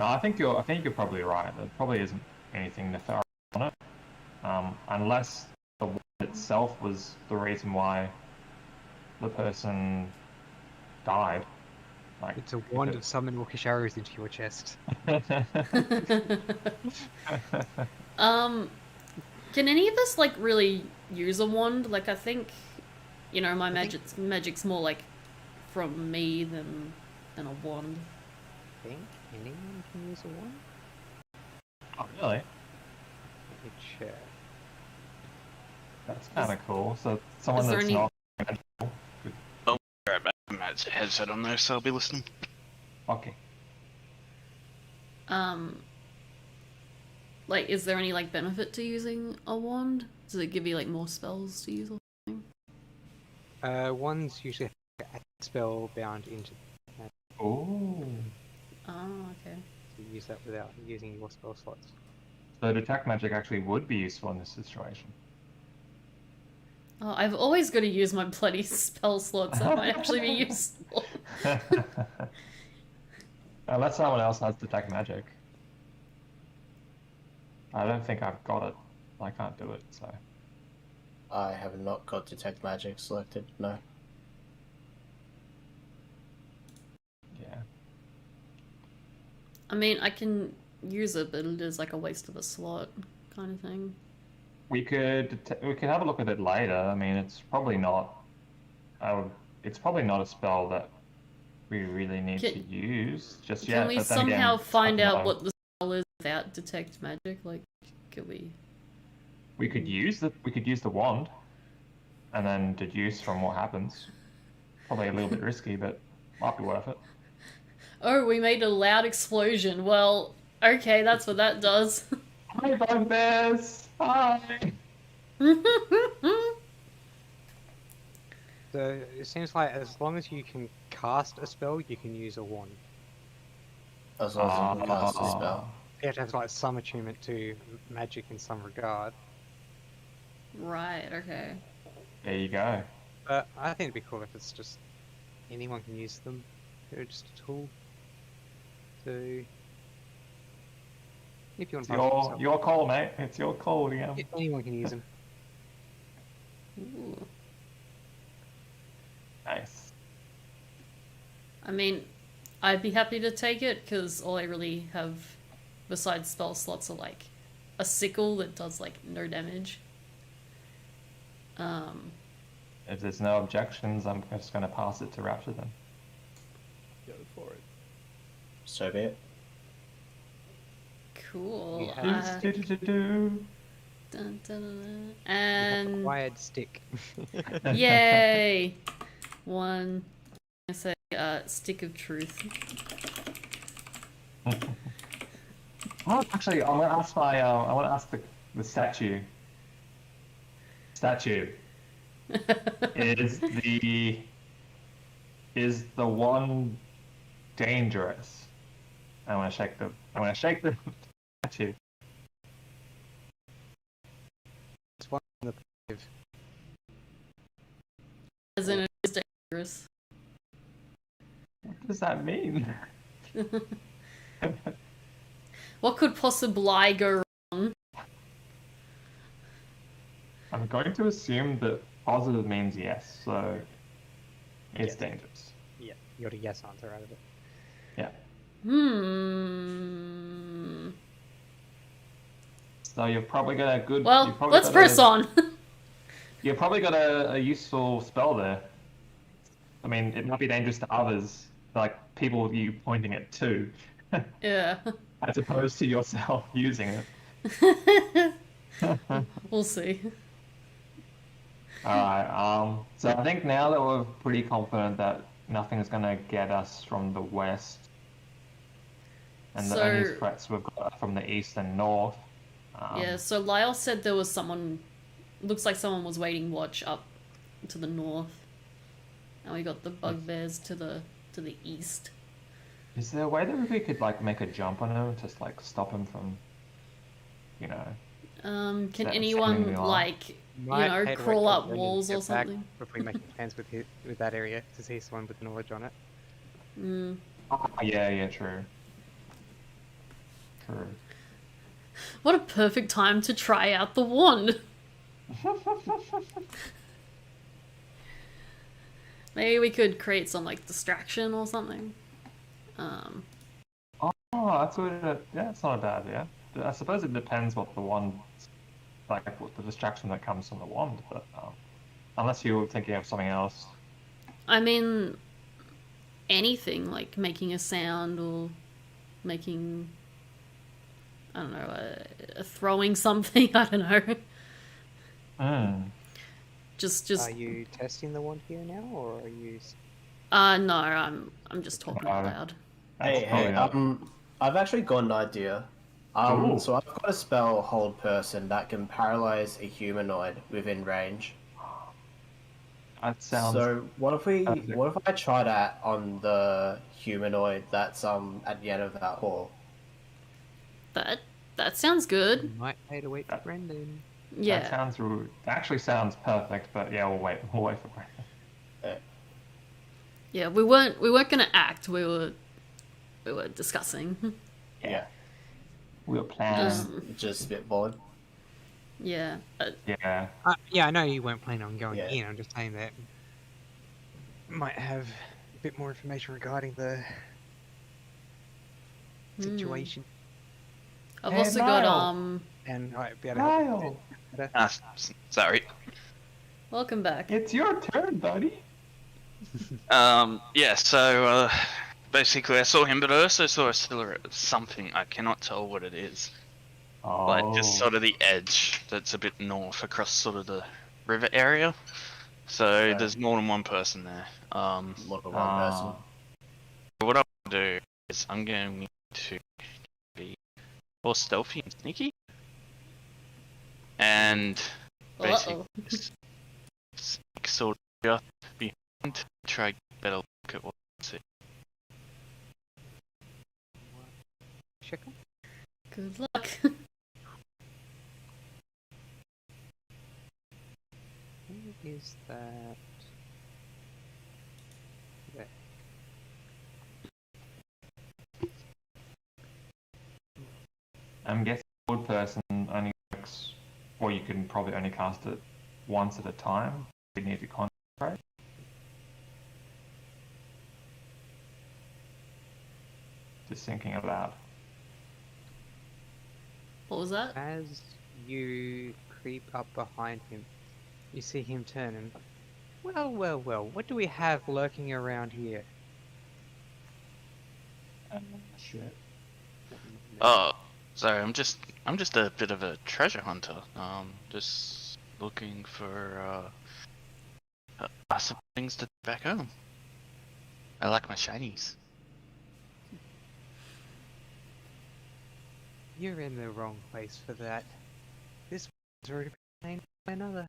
I think you're probably right. There probably isn't anything nefarious on it, unless the wand itself was the reason why the person died. Like It's a wand of summon rockish arrows into your chest. Can any of us like really use a wand? Like I think, you know, my magic's more like from me than a wand. I think anyone can use a wand? Oh, really? Let me check. That's kind of cool. So someone Is there that's any- not Right back. Matt's headset on there, so I'll be listening. okay. Like, is there any like benefit to using a wand? Does it give you like more spells to use? Wands usually have a spell bound into Ooh. Oh, okay. to use that without using your spell slots. So detect magic actually would be useful in this situation. Oh, I've always got to use my bloody spell slots. That might actually be useful. Unless someone else has detect magic. I don't think I've got it. I can't do it, so. I have not got detect magic selected. No. Yeah. I mean, I can use it, but it is like a waste of a slot kind of thing. We could have a look at it later. I mean, it's probably not. It's probably not a spell that we really need to use just Can yet. we But then somehow again, find I don't out know. what the spell is without detect magic? Like, could we? We could use the wand, and then deduce from what happens. Probably a little bit risky, but might be worth it. Oh, we made a loud explosion. Well, okay, that's what that does. Hi, bugbears! Hi! So it seems like as long as you can cast a spell, you can use a wand. As long as you can cast a Ah. spell. You have to have like some attunement to magic in some regard. Right, okay. There you go. But I think it'd be cool if it's just anyone can use them. They're just a tool. So if you want It's to push yourself, your call, mate. It's your call, yeah. anyone can use them. Ooh. Nice. I mean, I'd be happy to take it, because all I really have besides spell slots are like a sickle that does like no damage. If there's no objections, I'm just going to pass it to Raptor then. Go for it. So be it. Cool. Yeah. Do-do-do-do-do. Dun, dun, dun, dun. You have And acquired stick. yay! One. I say stick of truth. Oh, actually, I want to ask I want to ask the statue. Statue. Is the one dangerous? I want to shake the statue. It's one of the As in, it is dangerous. What does that mean? What could possibly go wrong? I'm going to assume that positive means yes, so it's Yes. dangerous. Yeah, you got a yes answer out of it. Yeah. Hmm. So you've probably got a good. Well, you've probably let's got press on. You've probably got a useful spell there. I mean, it might be dangerous to others, like people you pointing it to, Yeah. as opposed to yourself using it. We'll see. Alright, so I think now that we're pretty confident that nothing's gonna get us from the west, and the only So- threats we've got are from the east and north. Yeah, so Lyle said there was someone. Looks like someone was waiting watch up to the north. And we got the bugbears to the east. Is there a way that we could like make a jump on him, just like stop him from, you know? Can That anyone seemingly long. like Might pay to wait crawl till up Brendan walls or gets back something? before we make plans with that area, because he's the one with the knowledge on it. Mm. Oh, yeah, true. True. What a perfect time to try out the wand. Maybe we could create some like distraction or something. Oh, that's what yeah, it's not a bad idea. I suppose it depends what the wand, like what the distraction that comes from the wand, but unless you were thinking of something else. I mean, anything like making a sound or making, I don't know, throwing something. I don't know. Hmm. Just. Are you testing the wand here now, or are you? No, I'm just talking out loud. That's Hey, probably not- I've actually got an idea. Ooh. So I've got a spell, Hold Person, that can paralyze a humanoid within range. That sounds. So what if perfect. what if I try that on the humanoid that's at the end of that hall? That sounds good. You might pay to wait for Brendan. That Yeah. sounds rude. That actually sounds perfect, but yeah, we'll wait for Brandon. Yeah, we weren't gonna act. We were discussing. Yeah. We were planning. Just a bit bored. Yeah. Yeah. Yeah, I know you weren't planning on going Yeah. in. I'm just saying that might have a bit more information regarding the situation, I've Hey, also got Niall. and might be able to help you Niall, better. Sorry. Welcome back. it's your turn, buddy. Yeah, so, basically I saw him, but I also saw a silhouette of something. I cannot tell what it is. Like, just Oh. sort of the edge that's a bit north across sort of the river area. So there's more than one person there. More than one person. What I'll do is I'm going to be more stealthy and sneaky. And basically Uh-oh. just sneak sort of just behind to try to get a better look at what's it. Chicken? Good luck. Who is that? There. I'm guessing wood person only works, or you can probably only cast it once at a time. You need to concentrate. Just thinking aloud. What was that? As you creep up behind him, you see him turn and, well, what do we have lurking around here? Shit. Oh, sorry, I'm just a bit of a treasure hunter. Just looking for some things to take back home. I like my shinies. You're in the wrong place for that. This one's already been named by another.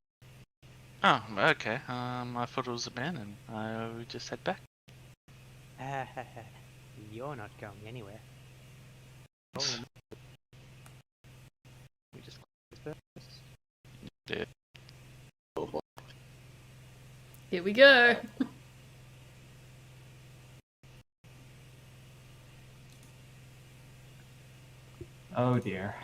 Oh, okay. I thought it was abandoned. I would just head back. You're not going anywhere. Oh, we just close this first. Yeah. Here we go. Oh dear.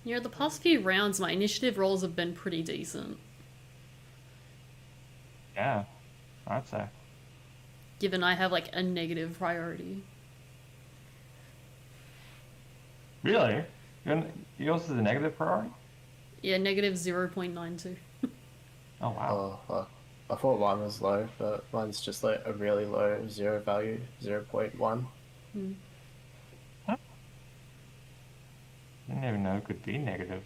You know, the past few rounds, my initiative rolls have been pretty decent. Yeah, I'd say. Given I have, like, a negative priority. Really? Yours is a negative priority? Yeah, negative 0.92. Oh wow. Oh, fuck. I thought mine was low, but mine's just like a really low zero value, 0.1. I didn't even know it could be negative.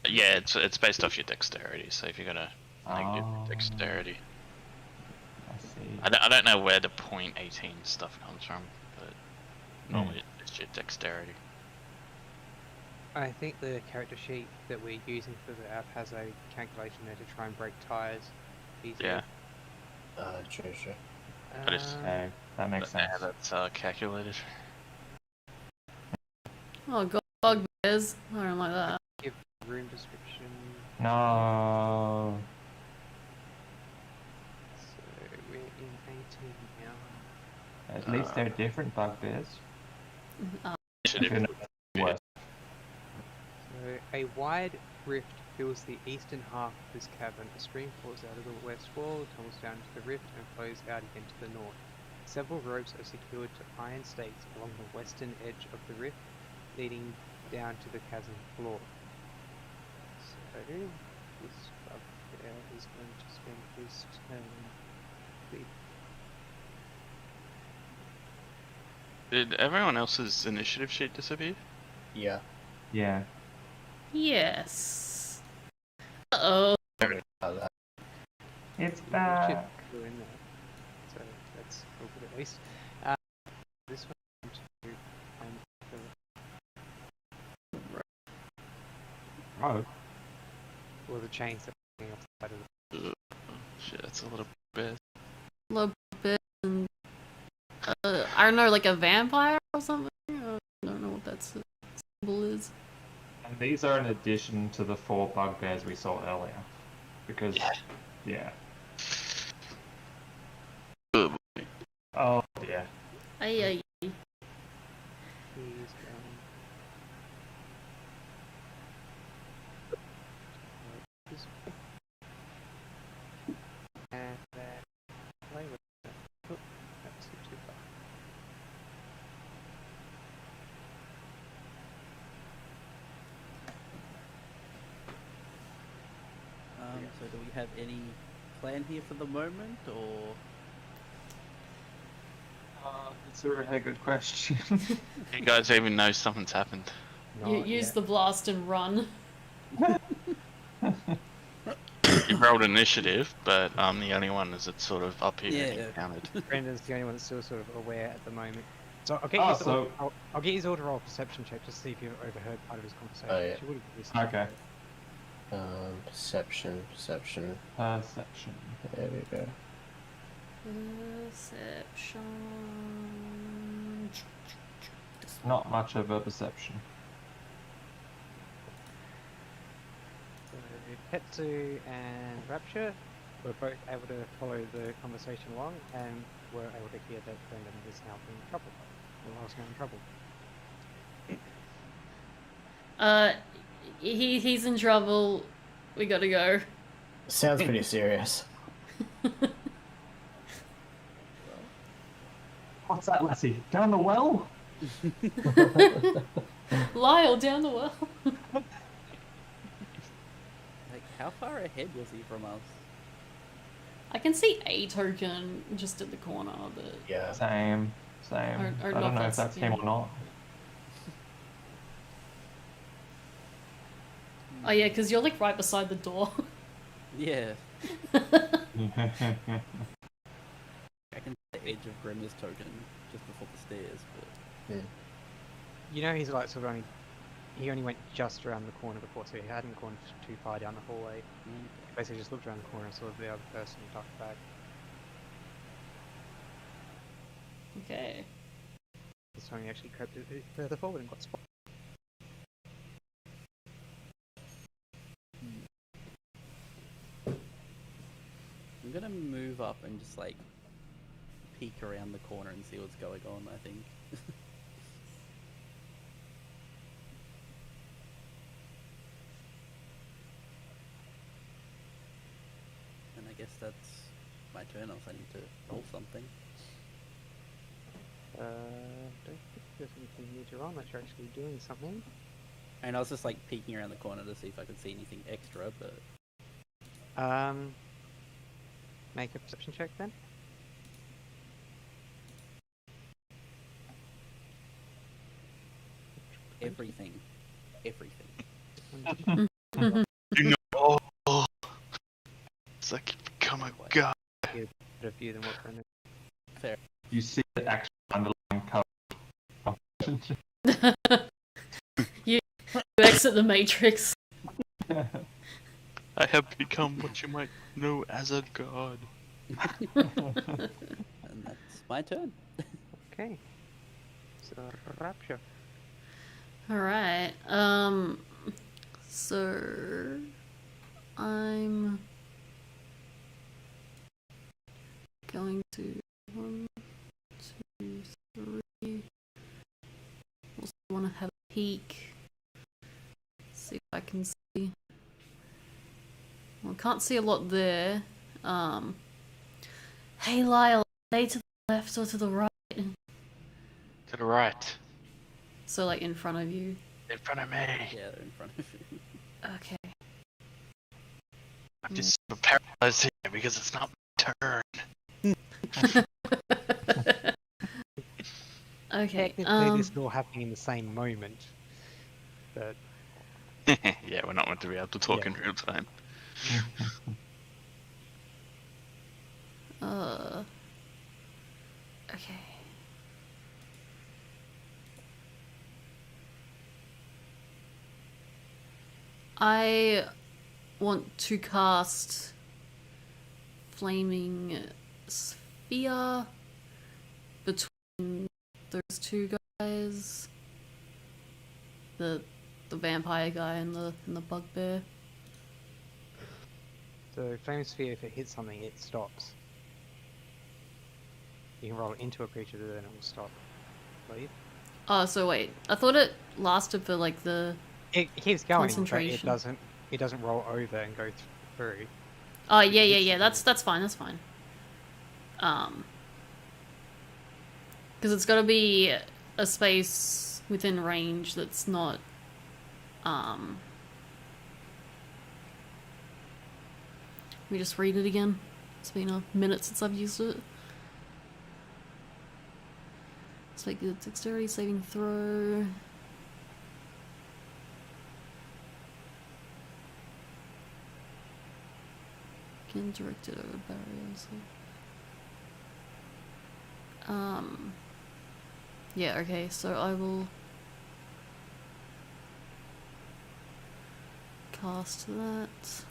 Yeah, it's based off your dexterity. So if you're gonna negative Oh. dexterity, I see. I don't know where the .18 stuff comes from, but normally it's your dexterity. I think the character sheet that we're using for the app has a calculation there to try and break ties easily. Yeah. True. But it's- Okay, that makes sense. Yeah, that's calculated. Oh, God, bugbears. I don't like that. Give room description. No. So we're in 18 now. At least they're different bugbears. Initiative. Worse. So a wide rift fills the eastern half of this cavern. A stream pours out of the west wall, tumbles down to the rift, and flows out again to the north. Several ropes are secured to iron stakes along the western edge of the rift, leading down to the chasm floor. So this bugbear is going to spend his turn. Did everyone else's initiative sheet disappear? Yeah. Yeah. Yes. Uh-oh. It's Should back. go in there. So that's all good at least. This one to find Oh. all the chains that are hanging off the side of the Shit, that's a little bit. Little bit and I don't know, like a vampire or something? I don't know what that symbol is. And these are in addition to the 4 bugbears we saw earlier. Because, yeah. Ugh. Oh, yeah. Ay. He's going. This way. And then play with that. Oh, that's too far. So do we have any plan here for the moment, or? That's a really good question. You guys even know something's happened? You Not use yet. the blast and run. You rolled initiative, but I'm the only one that's sort of up here Yeah. getting counted. Brendan's the only one that's still sort of aware at the moment. So I'll get Oh, you to so- I'll get you to roll a perception check just to see if you've overheard part of his conversation. Oh, yeah. She would have listened. Okay. Perception. Perception. There we go. Perception. Not much of a perception. So Petsu and Rapture were both able to follow the conversation along and were able to hear that Brendan is now in trouble. Or was now in trouble. He's in trouble. We gotta go. Sounds pretty serious. What's that, Lassie? Down the well? Lyle, down the well. Like, how far ahead was he from us? I can see a token just at the corner, but Yeah. Same. Or I not don't know if that's- that's him or not. oh yeah, because you're like right beside the door. Yeah. I can see the edge of Grimmer's token just before the stairs, but You know he's like sort of he only went just around the corner before, so he hadn't gone too far down the hallway. He basically just looked around the corner and saw the other person and ducked back. Okay. This time he actually crept a bit further forward and got spotted. I'm gonna move up and just like peek around the corner and see what's going on, I think. And I guess that's my turn, else I need to roll something. Don't think there's anything you need to roll unless you're actually doing something. And I was just like peeking around the corner to see if I could see anything extra, but Make a perception check then. everything. You know, oh, it's like you've become a god. Better view than what Brendan. You see the actual underlying cover. You exit the matrix. I have become what you might know as a god. And that's my turn. Okay. So Rapture. Alright, so I'm going to 1, 2, 3. Also want to have a peek. See if I can see. Well, I can't see a lot there. Hey Lyle, are they to the left or to the right? To the right. So like in front of you. In front of me. Yeah, they're in front of you. Okay. I'm just sort of paralyzed here because it's not my turn. Okay. Technically, this is all happening in the same moment. But Yeah, we're not meant to be able to talk Yeah. in real time. Okay. I want to cast Flaming Sphere between those two guys. The vampire guy and the bugbear. So flame sphere, if it hits something, it stops. You can roll it into a creature, then it will stop. Believe. Oh, so wait. I thought it lasted for like the. It keeps going, but concentration. it doesn't roll over and go through. Oh If it hits yeah. something, That's fine. That's fine. Because it's got to be a space within range that's not. Let me just read it again. It's been a minute since I've used it. Let's make a dexterity saving throw. Can direct it over barriers. Yeah, okay, so I will cast that.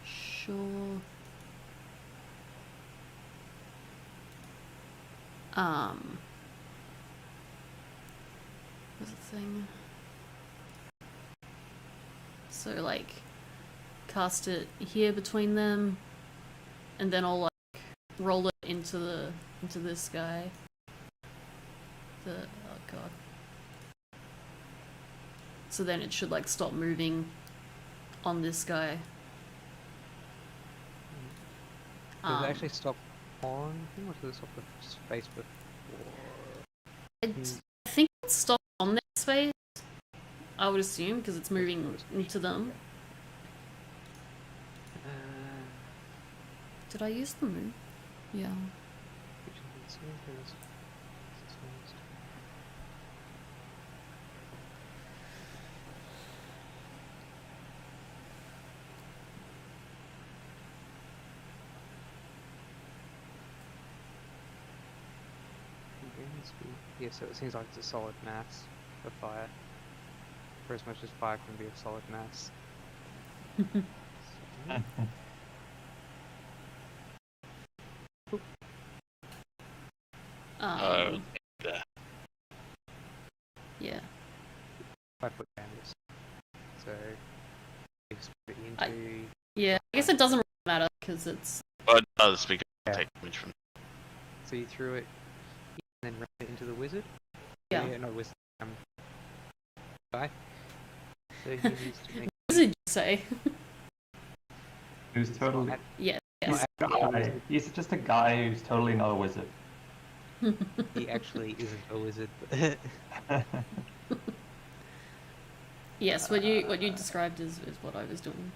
Sure. What's the thing? So like cast it here between them, and then I'll like roll it into this guy. Oh god. So then it should like stop moving on this guy. Does it actually stop on him, or does it stop the space before? I think it stops on that space. I would assume because it's moving into them. Did I use the move? Yeah. Yeah, so it seems like it's a solid mass for fire. For as much as fire can be a solid mass. Yeah. Yeah. 5 foot radius. So it's put it into. Yeah. I guess it doesn't really matter because it's. Well, it does because Yeah. I take damage from. So you threw it and then ran it into the wizard? Yeah. Not wizard. Guy. So he needs to make. What did you say? Who's totally. Yeah. He's, he's just a guy who's totally not a wizard. He actually isn't a wizard. Yes. What you described is what I was doing.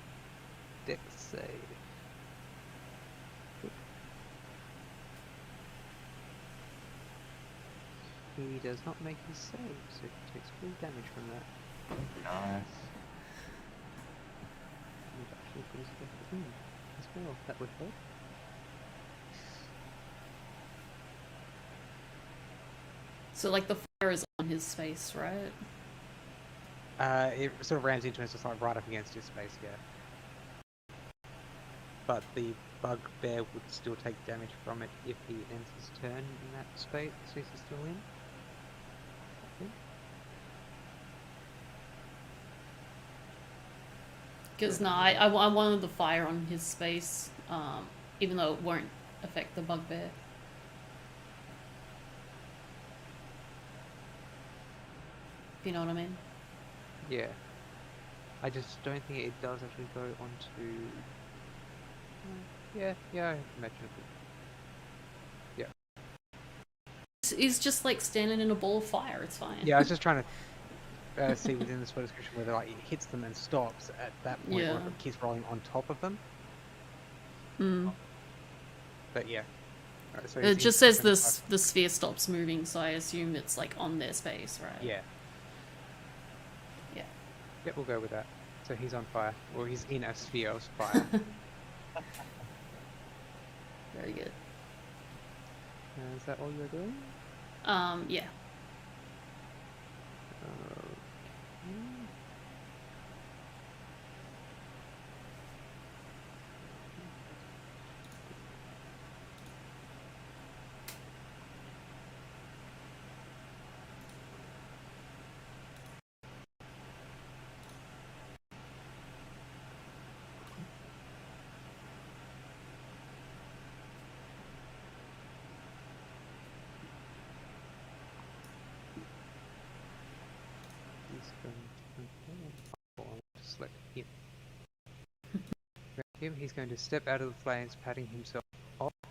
Dex save. He does not make his save, so he takes full damage from that. Nice. And actually put his effect in as well. That would help. So like the fire is on his face, right? It sort of rams into him, just like right up against his face, yeah. But the bugbear would still take damage from it if he ends his turn in that space he's still in. Because no, I wanted the fire on his space, even though it won't affect the bugbear. If you know what I mean. Yeah. I just don't think it does actually go onto. Yeah, I imagine it would. Yeah. He's just like standing in a ball of fire. It's fine. Yeah, I was just trying to see within the spell description whether like it hits them and stops at that point, or if it keeps rolling on top of them. But yeah. Right, so It just says the sphere stops moving, so I assume it's like on their space, right? Yeah. Yeah. Yep, we'll go with that. So he's on fire, or he's in a sphere of fire. Very good. Is that all you're doing? Yeah. select him. He's going to step out of the flames, patting himself off, a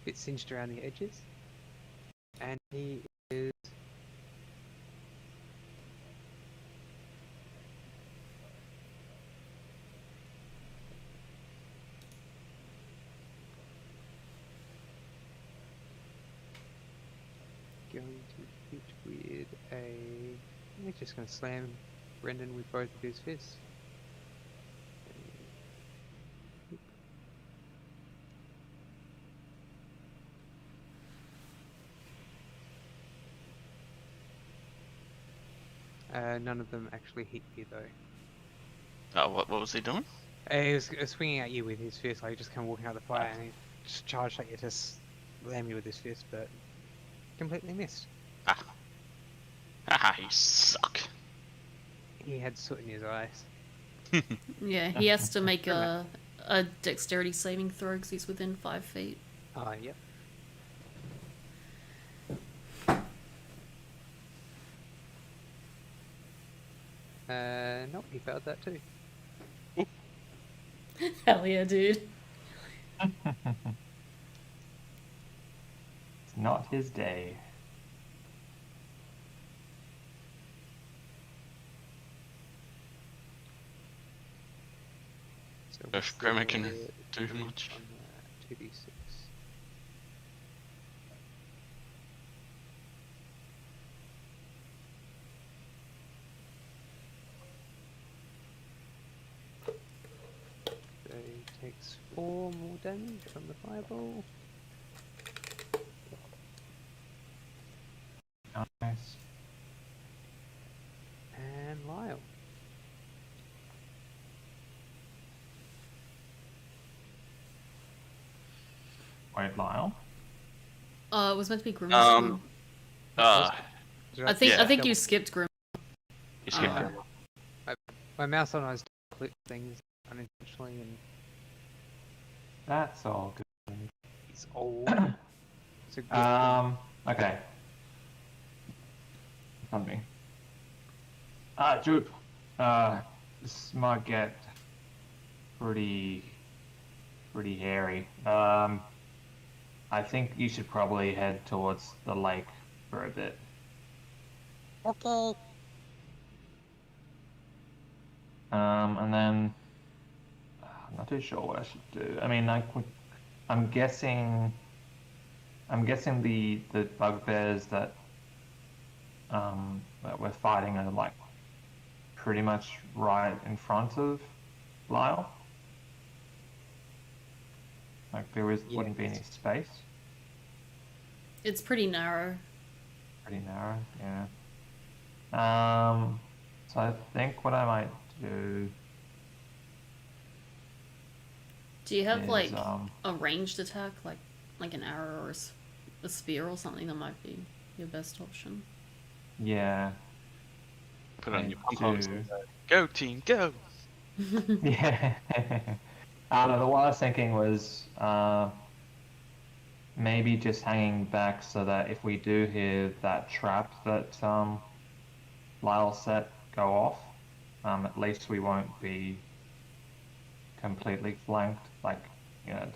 bit singed around the edges, and he is going to hit with a... He's just going to slam Brendan with both of his fists. None of them actually hit you though. Oh, what was he doing? He was swinging at you with his fist, like just kind of walking out the fire, and he just charged at you to slam you with his fist, but completely missed. Ah. Haha, you suck. He had soot in his eyes. Yeah, he has to make a dexterity saving throw because he's within 5 feet. Yep. Nope, he failed that too. Hell yeah, dude. It's not his day. So If what's Grammar the can do damage much. on the 2d6? So he takes 4 more damage from the fireball. Nice. And Lyle. Wait, Lyle? It was meant to be Grim. I Did I think yeah. I think you skipped Grim. you skipped Uh, it. My mouse sometimes clicks things unintentionally, and That's all good. it's old. It's a good thing. Okay. Something. Droop. This might get pretty hairy. I think you should probably head towards the lake for a bit. Okay. And then I'm not too sure what I should do. I mean, I'm guessing the bugbears that we're fighting are like pretty much right in front of Lyle. Like there wouldn't be any space. It's pretty narrow. Pretty narrow, yeah. So I think what I might do Do you have is like a ranged attack, like an arrow or a spear or something that might be your best option? yeah. Put on I your pom-poms. do. Go team, go! Yeah. I don't know, what I was thinking was maybe just hanging back so that if we do hear that trap that Lyle set go off, at least we won't be completely flanked. Like, you know,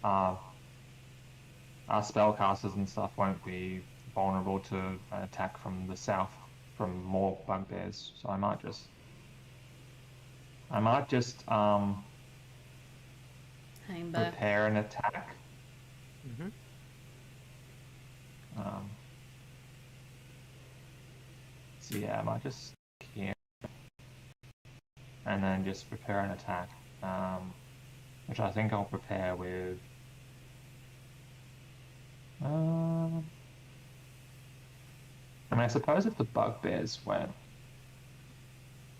our spellcasters and stuff won't be vulnerable to an attack from the south from more bugbears. So I might just Hang back. prepare an attack. Mm-hmm. So yeah, I might just here and then just prepare an attack, which I think I'll prepare with. I mean, I suppose if the bugbears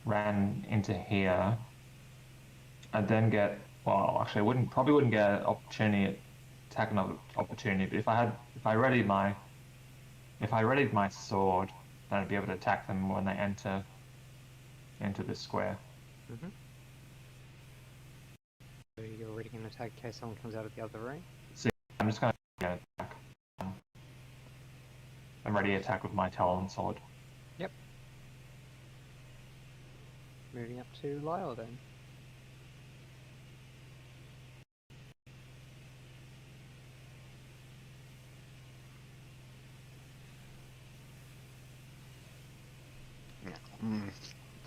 ran into here, I'd then get, well, actually, I probably wouldn't get an opportunity, attack another opportunity. But if I readied my sword, then I'd be able to attack them when they enter into this square. Mm-hmm. So you're already going to attack in case someone comes out of the other room? So I'm just going to attack. I'm ready to attack with my Talon sword. Yep. moving up to Lyle then.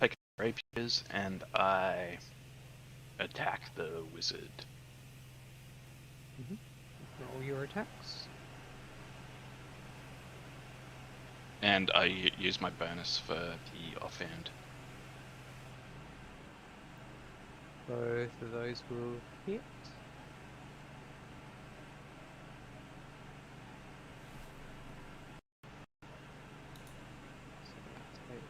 Take rapiers and I attack the wizard. Roll your attacks. And I use my bonus for the offhand. Both of those will hit. So take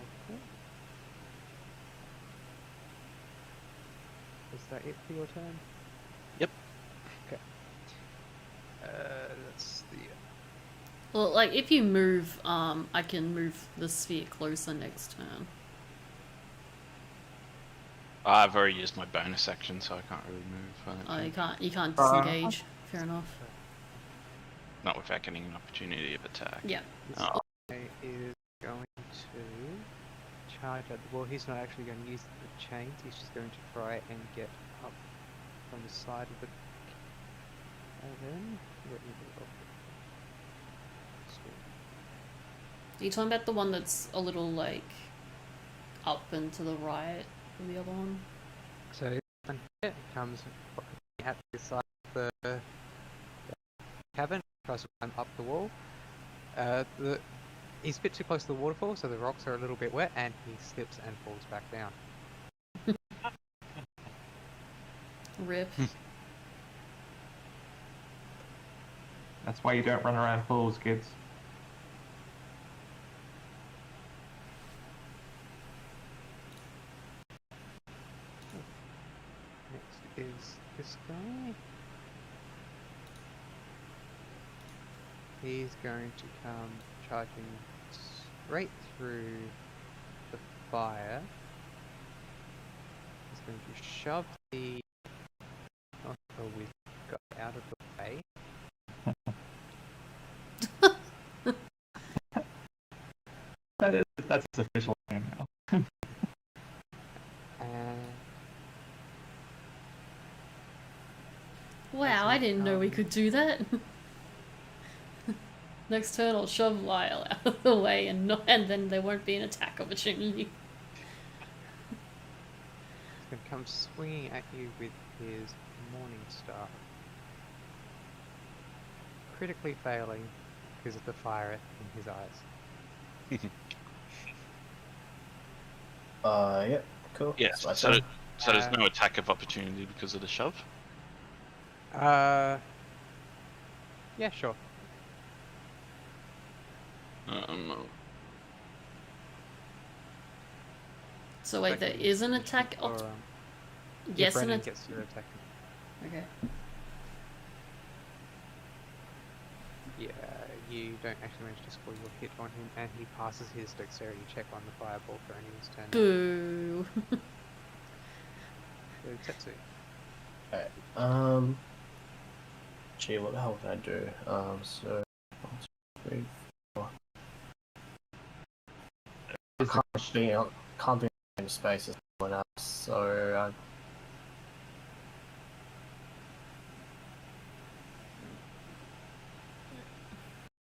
okay. Is that it for your turn? Yep. Okay. That's the Well, like if you move, I can move the sphere closer next turn. I've already used my bonus action, so I can't really move. I don't Oh, think. you can't disengage. Fair enough. Not without getting an opportunity of attack. Yeah. This Oh. guy is going to charge at. Well, he's not actually going to use the chains. He's just going to try and get up from the side of the cabin. Where is it? Oh. Are you talking about the one that's a little like up and to the right from the other one? So this one here comes at the side of the cabin, tries to climb up the wall. He's a bit too close to the waterfall, so the rocks are a little bit wet, and he slips and falls back down. Rip. That's why you don't run around pools, kids. Next is this guy. He's going to come charging straight through the fire. He's going to shove the wizard guy out of the way. That's his official name now. And Wow, I didn't know we could do that. Next turn, I'll shove Lyle out of the way, and then there won't be an attack opportunity. he's going to come swinging at you with his Morning Star. Critically failing because of the fire in his eyes. Yeah, cool. Yeah, It's my so turn. there's no attack of opportunity because of the shove? Yeah, sure. So wait, there is an attack. Or, Yes, an Brennan attack. gets your attack. Okay. Yeah, you don't actually manage to score your hit on him, and he passes his dexterity check on the fireball for any of his turn. Boo. So, Tetsu. Alright, gee, what the hell can I do? So, 1, 2, 3, 4. I can't be in space as someone else, so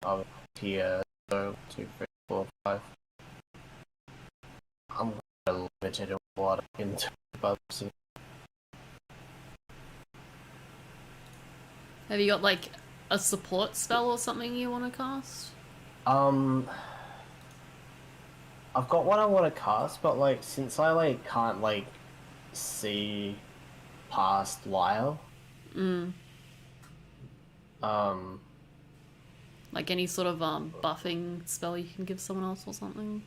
I'm here, so 2, 3, 4, 5. I'm limited in what I can do, but Have you got like a support spell or something you want to cast? I've got what I want to cast, but like since I like can't like see past Lyle, Like any sort of buffing spell you can give someone else or something?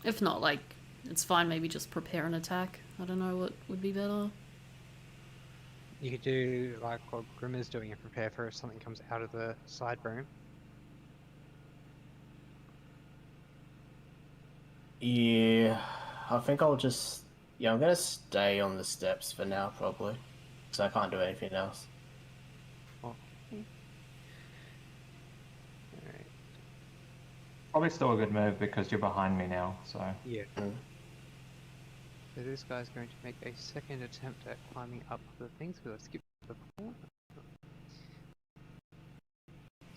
If not, like it's fine. Maybe just prepare an attack. I don't know what would be better. You could do like what Grim is doing and prepare for if something comes out of the side room. yeah, I think I'll just I'm gonna stay on the steps for now probably, because I can't do anything else. Probably still a good move because you're behind me now, so. Yeah. Mm. So this guy's going to make a second attempt at climbing up the things because I skipped before.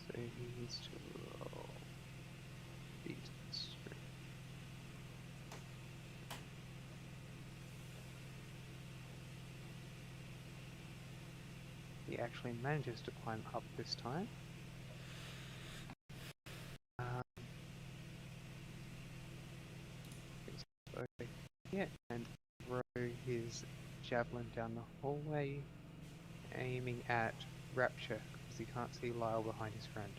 So he needs to roll feet straight. He actually manages to climb up this time. So, yeah, and throw his javelin down the hallway, aiming at Rapture because he can't see Lyle behind his friend.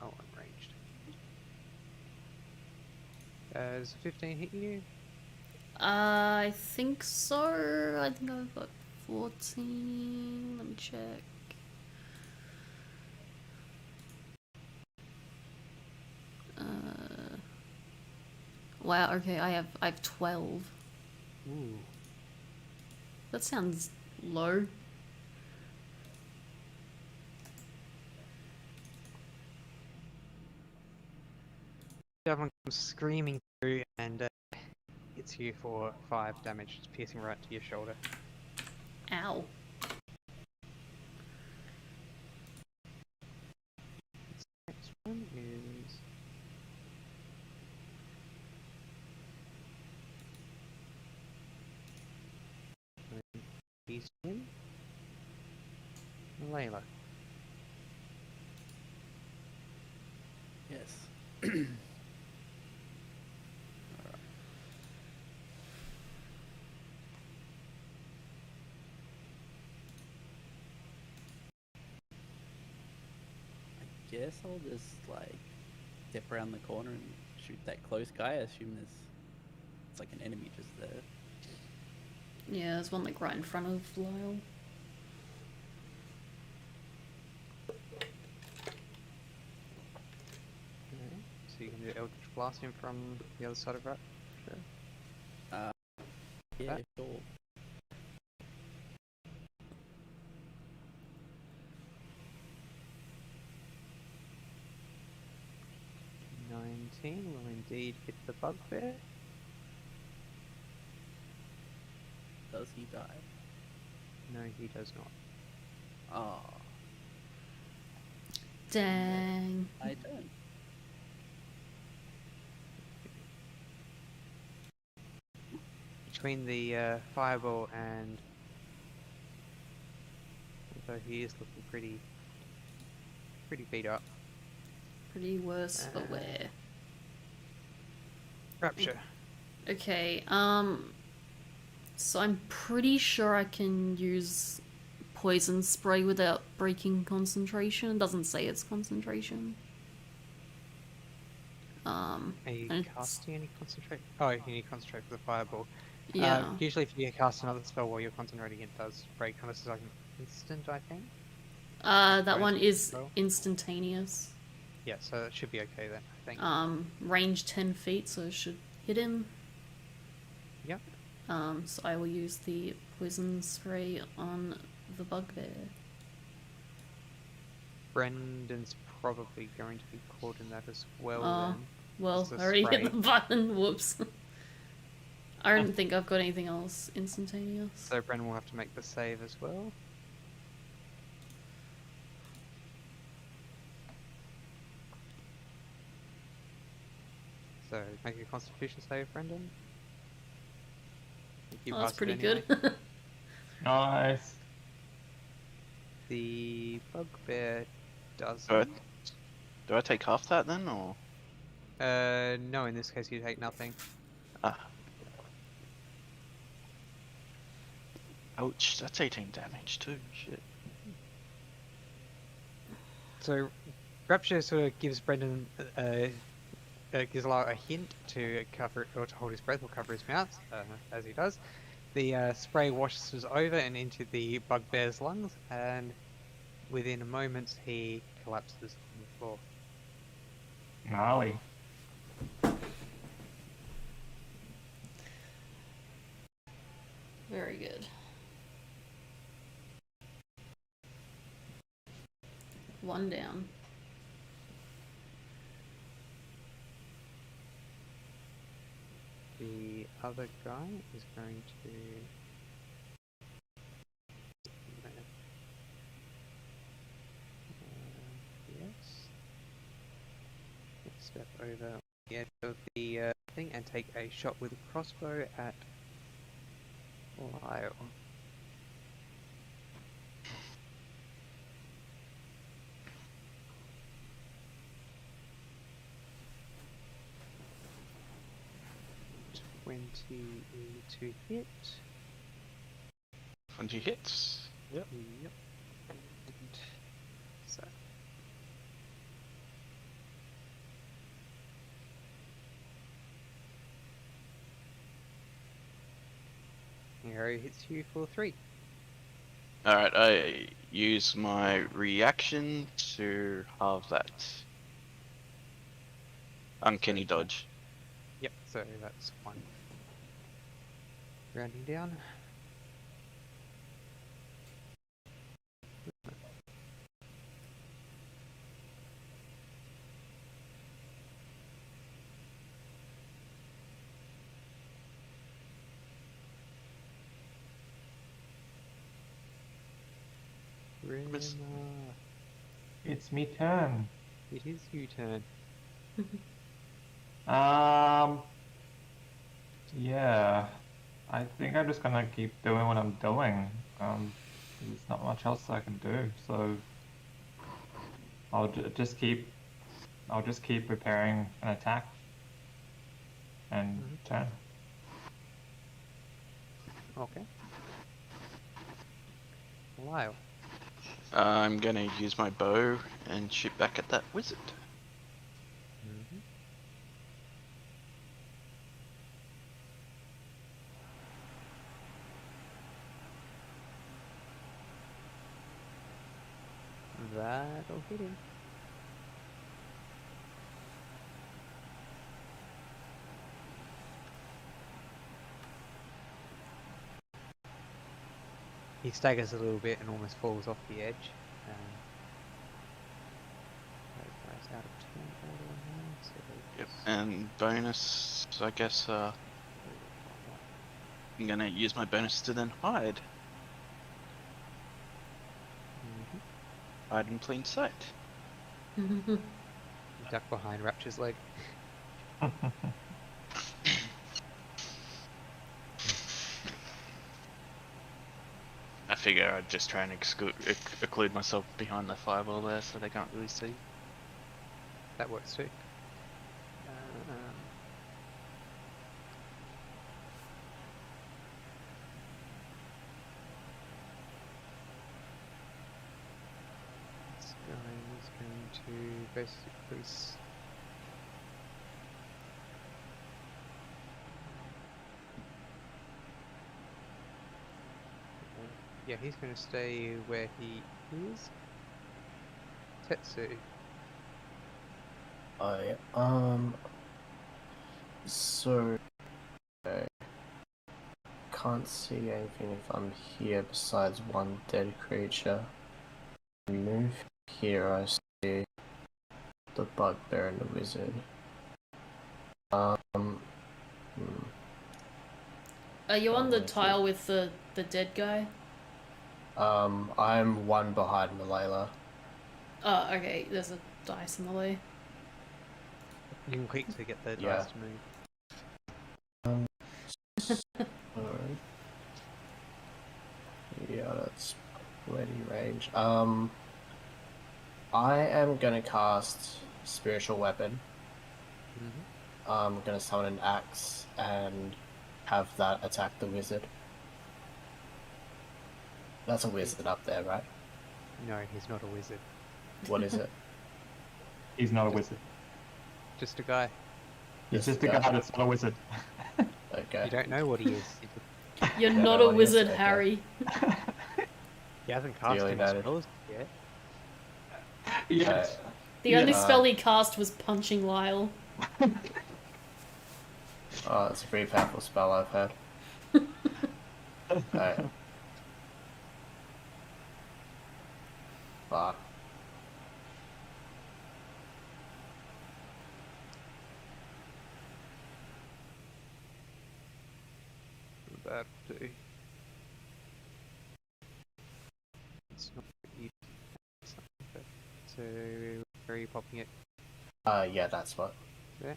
Oh, I'm ranged. Does 15 hit you? I think so. I think I've got 14. Let me check. Wow. Okay, I have 12. Ooh. That sounds low. Javelin comes screaming through and hits you for 5 damage, just piercing right to your shoulder. Ow. Next one is he's in Layla. Yes. I guess I'll just like step around the corner and shoot that close guy. I assume it's like an enemy just there. Yeah, there's one like right in front of Lyle. Okay. So you can do Eldritch Blast him from the other side of Rapture. Yeah, That- sure. Will indeed hit the bugbear. Does he die? No, he does not. Oh, Dang. I don't. Between the fireball and although he is looking pretty beat up. Pretty worse for wear. Rapture. Okay, so I'm pretty sure I can use poison spray without breaking concentration. It doesn't say it's concentration. Are you and it's- casting any concentrate? Oh, you need concentrate for the fireball. Yeah. Usually if you cast another spell while you're concentrating, it does break unless it's like an instant, I think. That one bonus is spell. instantaneous. Yeah, so that should be okay then, I think. Range 10 feet, so it should hit him. Yep. So I will use the poison spray on the bugbear. Brendan's probably going to be caught in that as well Oh, then. well, It's I the already spray. hit the button. Whoops. I don't think I've got anything else instantaneous. So Brendan will have to make the save as well. So make a constitution save, Brendan. You Oh, that's passed it pretty anyway. good. Nice. The bugbear does. Do I take half that then, or? No, in this case you take nothing. Ah. Ouch, that's 18 damage too, shit. So Rapture sort of gives Brendan gives Lyle a hint to cover or to hold his breath or cover his mouth, as he does. The spray washes over and into the bugbear's lungs, and within moments he collapses on the floor. Gnarly. Very good. One down. The other guy is going to. Yes. Let's step over the edge of the thing and take a shot with a crossbow at Lyle. To hit. 20 hits. Yep. Yep. And so. Arrow hits you for 3. Alright, I use my reaction to halve that. Uncanny dodge. Yep, so that's 1. Rounding down. Miss. Rimmer. It's me turn. It is you turn. Yeah. I think I'm just gonna keep doing what I'm doing. There's not much else I can do, so I'll just keep preparing an attack and turn. Okay. Lyle. I'm gonna use my bow and shoot back at that wizard. That'll hit him. He staggers a little bit and almost falls off the edge. That guy's out of 10 order now, so Yep. And bonus, I guess, I'm gonna use my bonus to then hide. Hide in plain sight. duck behind Rapture's leg. I figure I'd just try and occlude myself behind the fireball there so they can't really see. That works too. This guy is going to basically yeah, he's going to stay where he is. Tetsu. So can't see anything if I'm here besides one dead creature. Move here, I see the bugbear and the wizard. Are you on the tile with the dead guy? I'm one behind Malayla. Oh, okay. There's a dice in the way. You can click to get the dice to move. Alright. Yeah, that's plenty range. I am gonna cast Spiritual Weapon. I'm gonna summon an axe and have that attack the wizard. That's a wizard up there, right? No, he's not a wizard. What is it? He's not a wizard. Just a guy. He's just a guy that's not a wizard. Okay. You don't know what he is. You're Yeah, not no, a I wizard, guess, okay. Harry. He hasn't cast Dearly any noted. spells yet. Yes. The only Yeah. spell he cast was punching Lyle. Oh, it's a pretty powerful spell I've had. Alright. Fuck. that'll do. It's not you. So, where are you popping it? Yeah, that's what. There.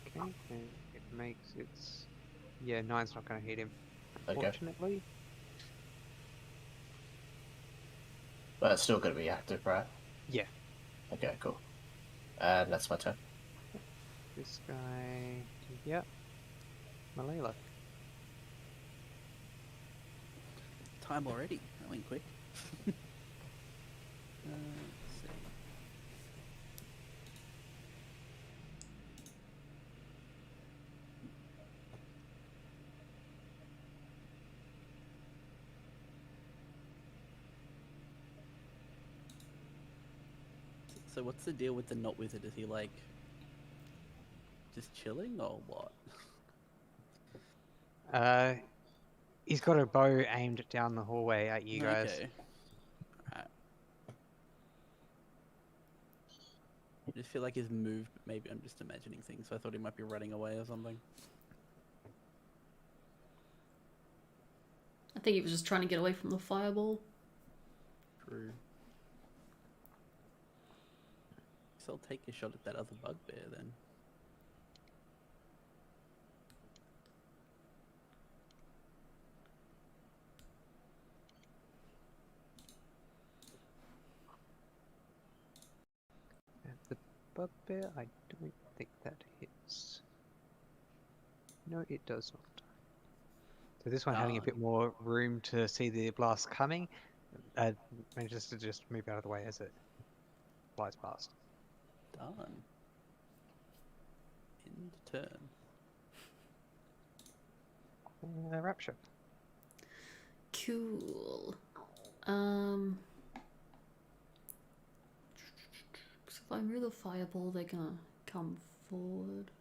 Okay, and it makes its. Yeah, 9's not going to hit him, Okay. unfortunately. But it's still gonna be active, right? Yeah. Okay, cool. And that's my turn. This guy. Yep. Malala. Time already. That went quick. Let's see. So what's the deal with the not wizard? Is he like just chilling or what? He's got a bow aimed down the hallway at you guys. Okay. Alright. I just feel like he's moved, but maybe I'm just imagining things, so I thought he might be running away or something. I think he was just trying to get away from the fireball. True. So I'll take a shot at that other bugbear then. The bugbear, I don't think that hits. No, it does not. So this one having a bit more room to see the blast coming, manages to just move out of the way as it flies past. Done. End turn. Rapture. Cool. So if I move the fireball, they're gonna come forward.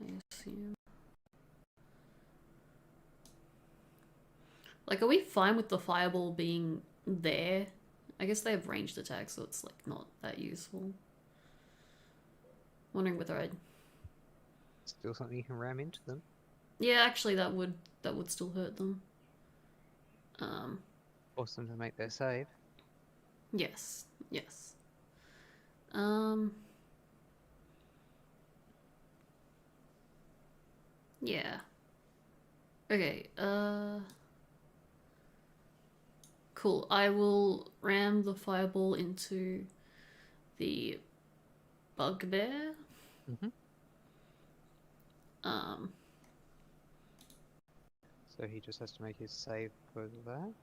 I assume. Like, are we fine with the fireball being there? I guess they have ranged attacks, so it's like not that useful. Wondering whether I'd. Still something you can ram into them. Yeah, actually, that would still hurt them. Force them to make their save. Yes. Yeah. Okay, cool. I will ram the fireball into the bugbear. Mm-hmm. So he just has to make his save for that.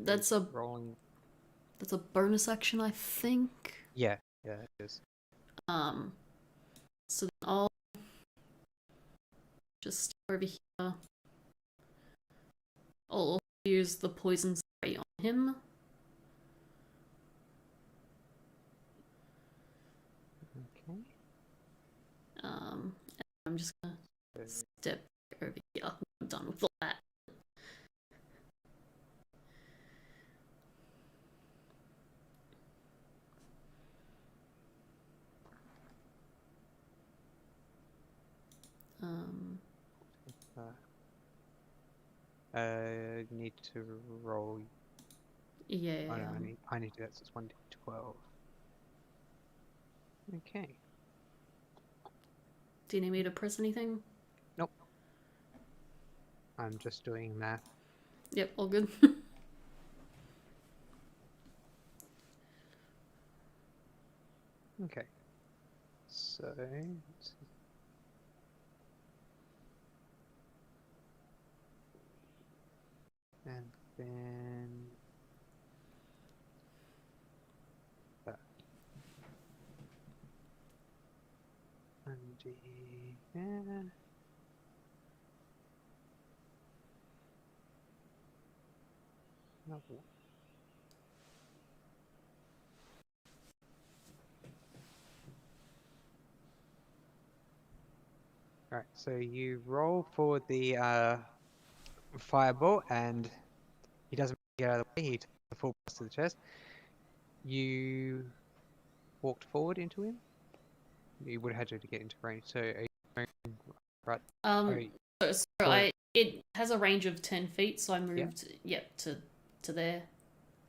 That's a rolling. That's a bonus action, I think. Yeah, it is. So then I'll just stay over here. I'll also use the poison spray on him. Okay. And I'm just gonna step over here. I'm done with all that. Need to roll. Yeah. Oh, no, I need to do that, so it's 1d12. Okay. Do you need me to press anything? Nope. I'm just doing math. Yep, all good. Okay. So, let's see. And then that. And yeah. Another one. Alright, so you roll for the fireball, and he doesn't get out of the way, he takes the full blast to the chest. You walked forward into him. You would have had to get into range, so are you going Right. Um, Oh, so Sorry. it has a range of 10 feet, so I Yeah. moved, to there,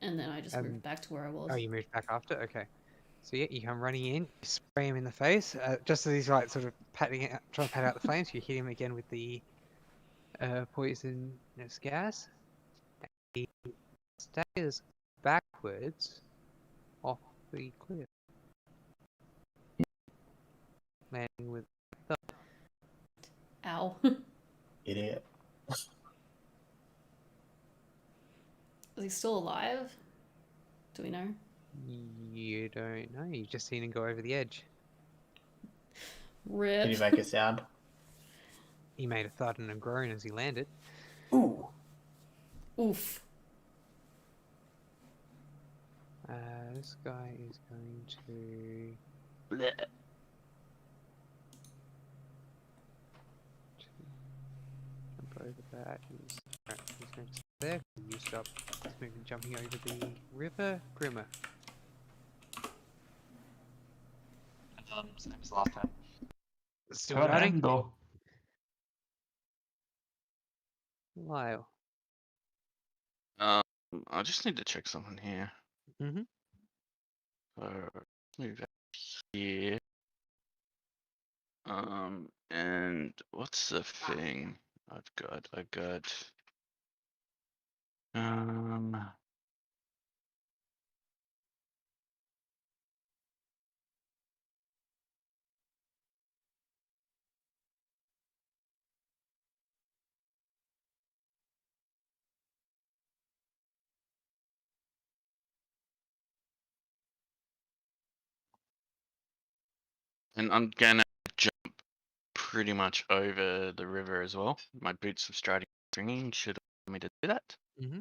and then I just moved back to where I was. Oh, you moved back after? Okay. So yeah, you come running in, you spray him in the face, just as he's like sort of patting out, trying to pat out the flames. You hit him again with the poisonous gas. He staggers backwards off the cliff, landing with. Ow. Idiot. Is he still alive? Do we know? You don't know. You've just seen him go over the edge. Rip. Did he make a sound? He made a thud and a groan as he landed. Ooh. Oof. This guy is going to. Blech. Jump over that. He's going to stay there. You stop jumping over the river. Grimmer. Same as last time. Still Good guarding? end, though. Lyle. I just need to check something here. Mm-hmm. So move out here. And what's the thing I've got? and I'm gonna jump pretty much over the river as well. My boots of striding stringing should allow me to do that. Mm-hmm.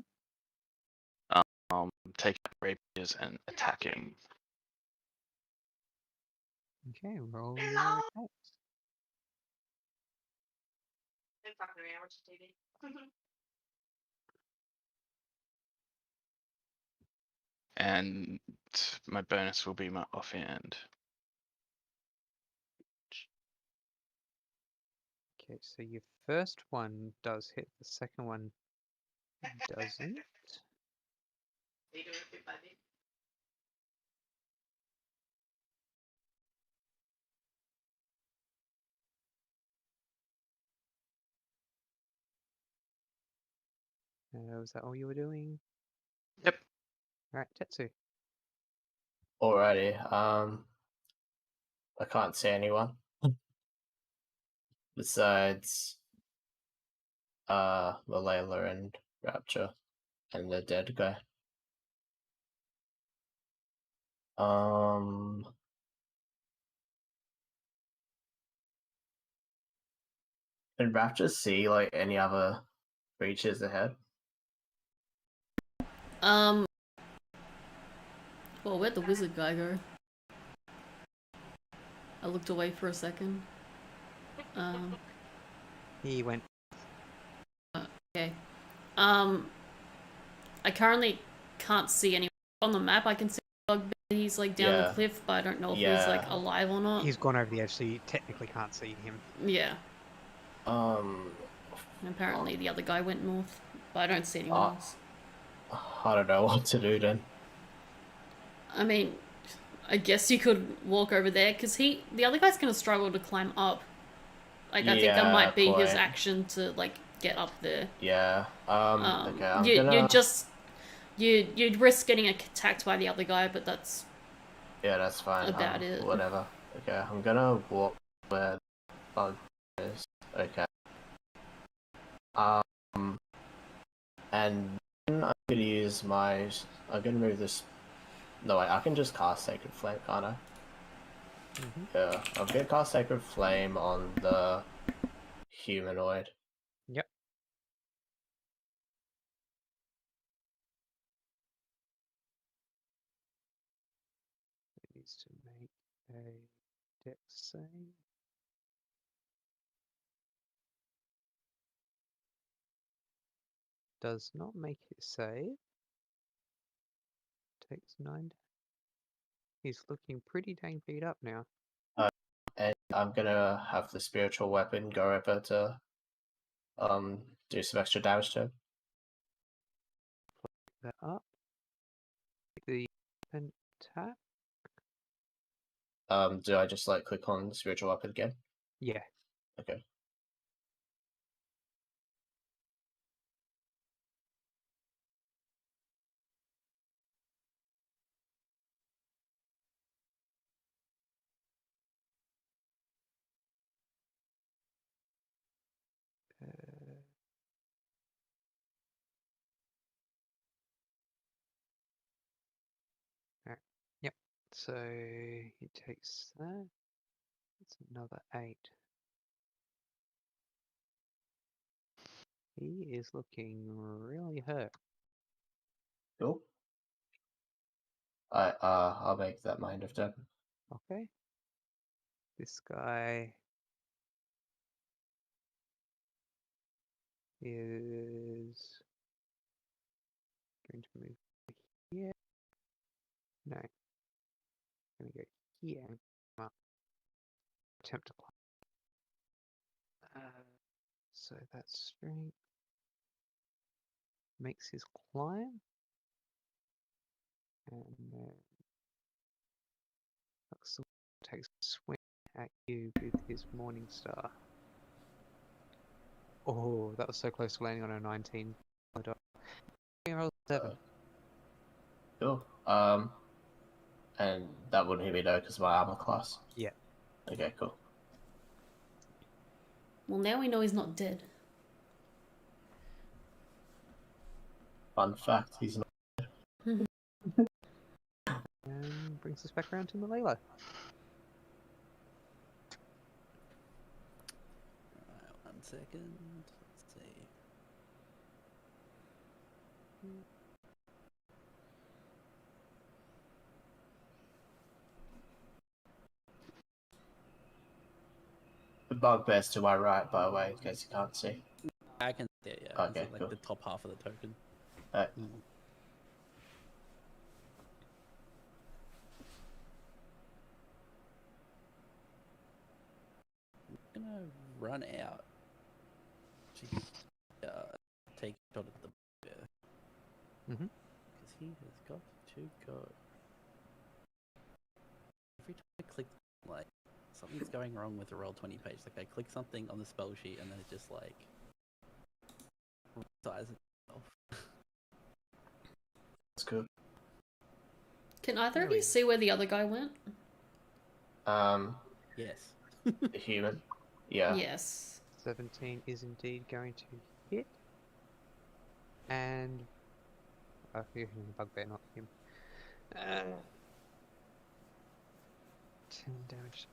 Take up rapiers and attack him. Okay, roll your attacks. And my bonus will be my offhand. Okay, so your first one does hit, the second one doesn't. Was that all you were doing? Yep. Alright, Tetsu. Alrighty. I can't see anyone. Besides Malayla and Rapture and the dead guy. Can Rapture see like any other creatures ahead? Well, where'd the wizard guy go? I looked away for a second. He went. Okay. I currently can't see anyone on the map. I can see Bugbear. He's like down the cliff, but I don't know if he's like alive or not. He's gone over the edge, so you technically can't see him. Yeah. Um. And apparently the other guy went north, but I don't see anyone else. I don't know what to do then. I mean, I guess you could walk over there because the other guy's gonna struggle to climb up. Like I think that might be his action to like get up there. Yeah. Okay. You'd risk getting attacked by the other guy, but that's that's fine. about it. Whatever. Okay, I'm gonna walk where the bug is. Okay. And then I'm gonna use my. I'm gonna move this. No, wait. I can just cast Sacred Flame, can't I? Mm-hmm. Yeah. I'm gonna cast Sacred Flame on the humanoid. Yep. It needs to make a dex save. Does not make it save. Takes 9. He's looking pretty dang beat up now. And I'm gonna have the spiritual weapon go over to do some extra damage to him. That up. The weapon attack. Do I just like click on the spiritual weapon again? Yeah. Okay. Alright. Yep. So he takes that. It's another 8. He is looking really hurt. Cool. I'll make that mind of them. Okay. This guy is going to move here. No. Going to go here and come up. Attempt to climb. So that's strength. Makes his climb. And then takes a swing at you with his Morning Star. Oh, that was so close to landing on a 19. Roll 7. Cool. And that wouldn't hit me though because of my armor class. Yeah. Okay, cool. Well, now we know he's not dead. Fun fact, he's not. And brings us back around to Malala. Alright, 1 second. Let's see. The bugbear's to my right, by the way, in case you can't see. I can see it, yeah. Okay, It's like cool. the top half of the token. I'm gonna run out to take a shot at the bear. Mhm. Because he has got to go. Every time I click, like, something's going wrong with the Roll20 page. Like, I click something on the spell sheet and then it just, like, resizes itself. That's good. Can either of Really? you see where the other guy went? Yes. The human. Yeah. Yes. 17 is indeed going to hit. And you're hitting the bugbear, not him. 10 damage.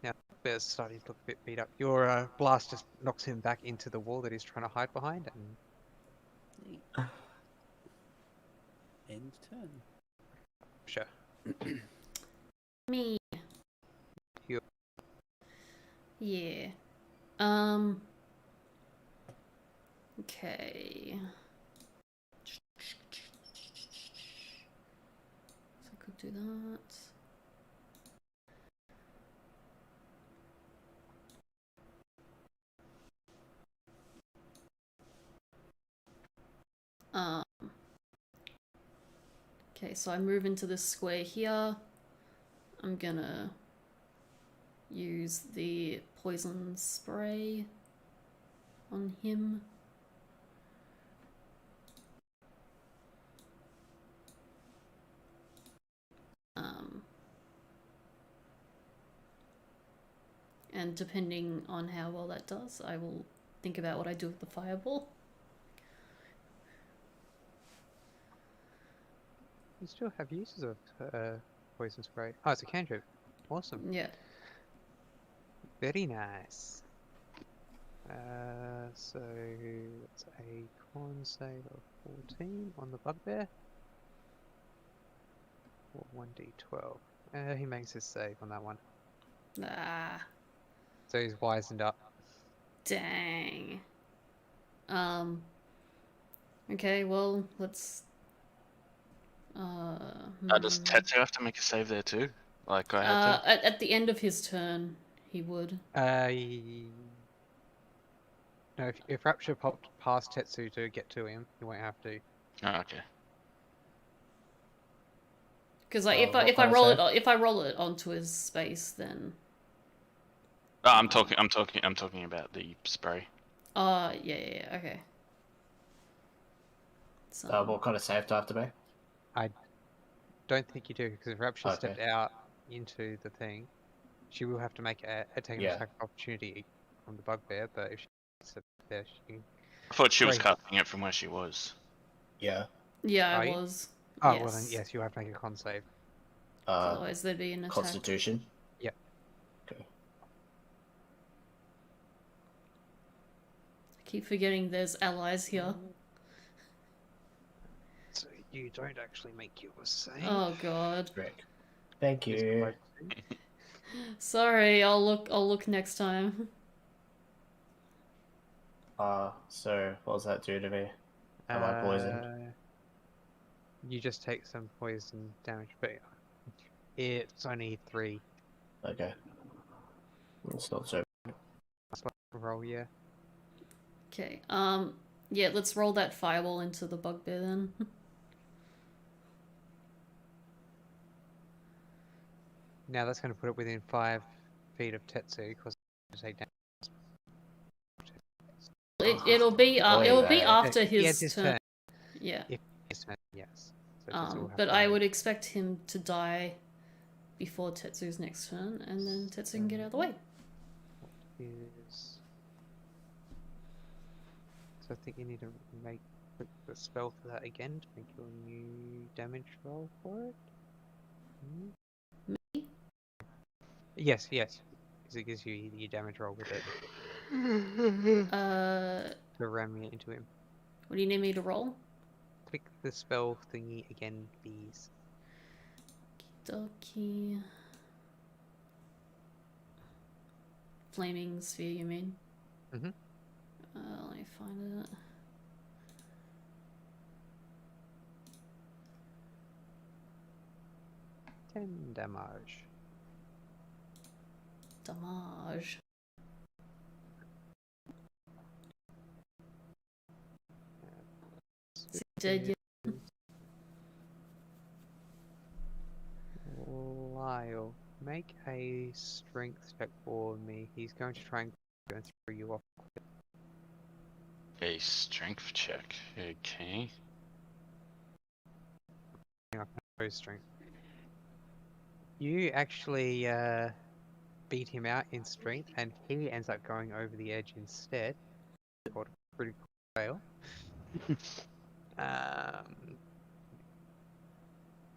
Now, bugbear's starting to look a bit beat up. Your blast just knocks him back into the wall that he's trying to hide behind, and End turn. sure. Me. You. Yeah. Okay. So I could do that. Okay, so I move into this square here. I'm gonna use the poison spray on him. And depending on how well that does, I will think about what I do with the fireball. You still have uses of poison spray. Oh, it's a cantrip. Awesome. Yeah. Very nice. So it's a con save of 14 on the bugbear. Or 1d12. He makes his save on that one. Ah, So he's wizened up. dang. Okay, well, let's... Does Tetsu have to make a save there too? Like I had to? At the end of his turn, he would. No, if Rapture popped past Tetsu to get to him, he won't have to. Oh, okay. Because like what if I kind of roll save? it if I roll it onto his space, then Oh, I'm talking about the spray. yeah, okay. So What kind of save do I have to make? I don't think you do, because if Rapture Okay. stepped out into the thing, she will have to make take an Yeah. attack of opportunity from the bugbear, but if she steps there, she can... I thought she was Great. casting it from where she was. Yeah. yeah, Are I you? was. Oh, yes. well then, yes, you have to make a con save. Otherwise, there'd be an attack. Constitution. Yep. Okay. I keep forgetting there's allies here. So you don't actually make your save. Oh god. Great. Thank It's you. quite- Sorry, I'll look next time. So what does that do to me? Am I poisoned? You just take some poison damage, but it's only 3. Okay. It's not so. Roll, yeah. Okay. Yeah, let's roll that fireball into the bugbear then. Now that's going to put it within 5 feet of Tetsu, because to take damage. It'll be after He his ends turn. Yeah. If his turn, yes. So Tetsu will have But to I make- would expect him to die before Tetsu's next turn, and then Tetsu can get out of the way. is... So I think you need to make the spell for that again to make your new damage roll for it. Me? Yes, yes. Because it gives you your damage roll with it to ram it into him. What do you need me to roll? Click the spell thingy again, please. Doki. Flaming sphere, you mean? Mhm. Let me find it. Ten damage. Damage. Is he dead yet? Lyle, make a strength check for me. He's going to try and throw you off. A strength check. Okay. Strength. You actually beat him out in strength, and he ends up going over the edge instead. Got a critical fail.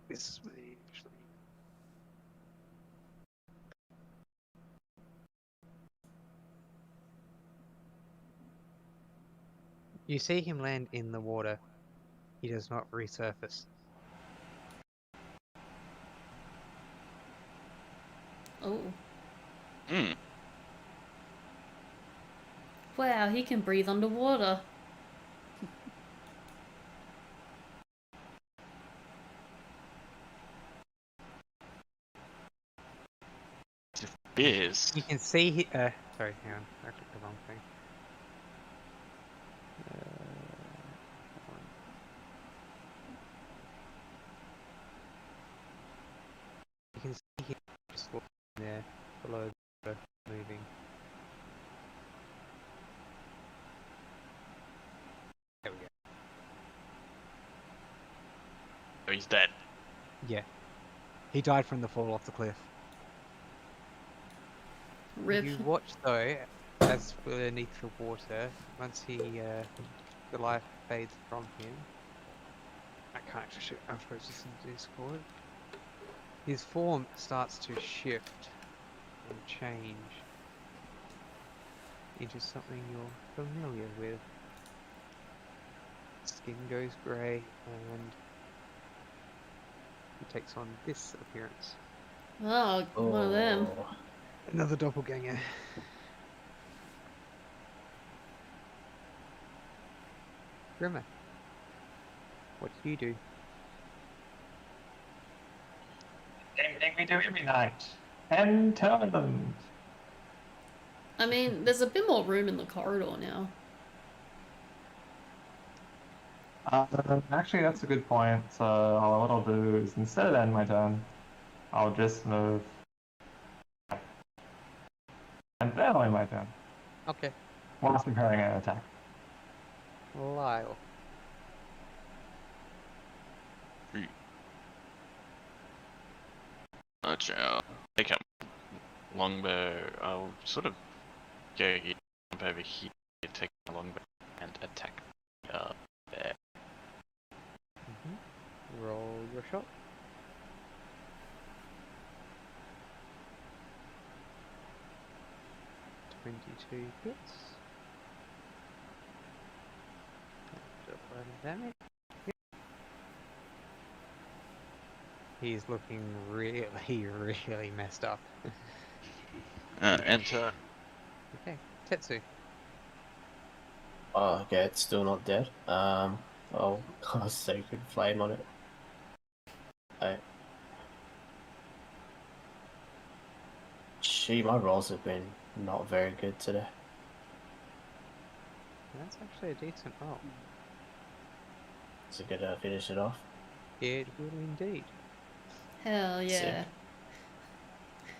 This is where he actually... You see him land in the water. He does not resurface. Oh. Hmm. Wow, he can breathe underwater. Beers. You can see he... sorry, hang on. I clicked the wrong thing. You can see him just floating there below the water, moving. There we go. Oh, he's dead. Yeah. He died from the fall off the cliff. Rip. You watch though, as beneath the water, once he, the life fades from him. I can't actually shoot, I'm supposed to in Discord. His form starts to shift and change into something you're familiar with. Skin goes grey and he takes on this appearance. Oh, one of them. Another doppelganger. Grimmer, what do you do? Same thing we do every night. And tournament. I mean, there's a bit more room in the corridor now. Actually, that's a good point. So what I'll do is instead of end my turn, I'll just move, and then I'll end my turn Okay. whilst preparing an attack. Lyle. Gotcha. I'll take up longbow. I'll sort of go here, jump over here, take my longbow, and attack there. Roll your shot. 22 hits. Just 11 damage. Yep. He's looking really, really messed up. Enter. Okay, Tetsu. Oh, okay, it's still not dead. I'll cast Sacred Flame on it. Gee, my rolls have been not very good today. That's actually a decent roll. Is it gonna finish it off? It will indeed. Hell yeah. Sick.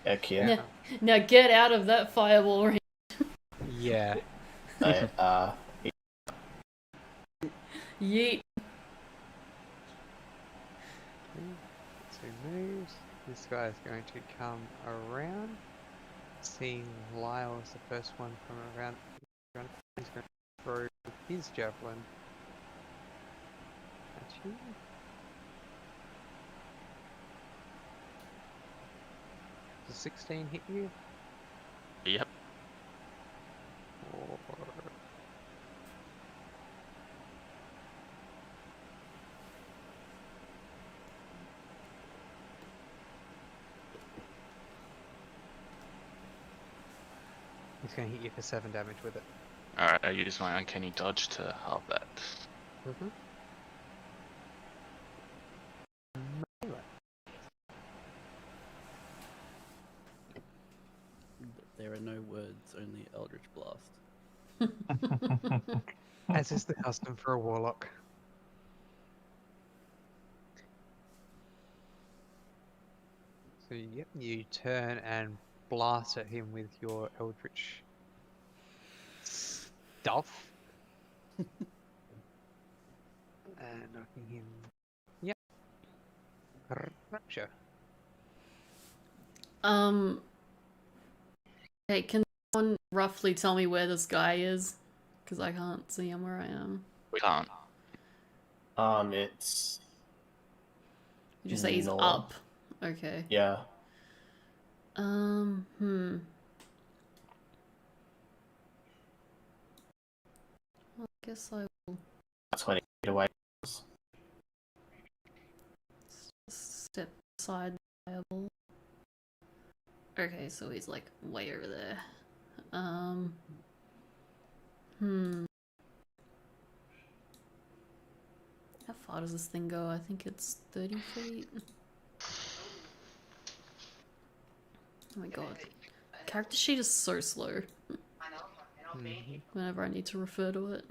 Heck yeah. Now get out of that fireball range. Yeah. Yeet. Two moves. This guy is going to come around. Seeing Lyle as the first one from around, he's going to throw his javelin at you. Does 16 hit you? Yep. Or... He's going to hit you for 7 damage with it. Alright, I use my uncanny dodge to halve that. Mm-hmm. There are no words, only Eldritch Blast. As is the custom for a warlock. So yep, you turn and blast at him with your eldritch stuff. And knocking him. Yep. Rapture. Hey, can someone roughly tell me where this guy is? Because I can't see him where I am. We can't. It's... Did you say he's north. up? Okay. Yeah. I guess I will 20 feet away. step aside the fireball. Okay, so he's like way over there. How far does this thing go? I think it's 30 feet. Oh my god. Character sheet is so slow. Whenever I need to refer to it.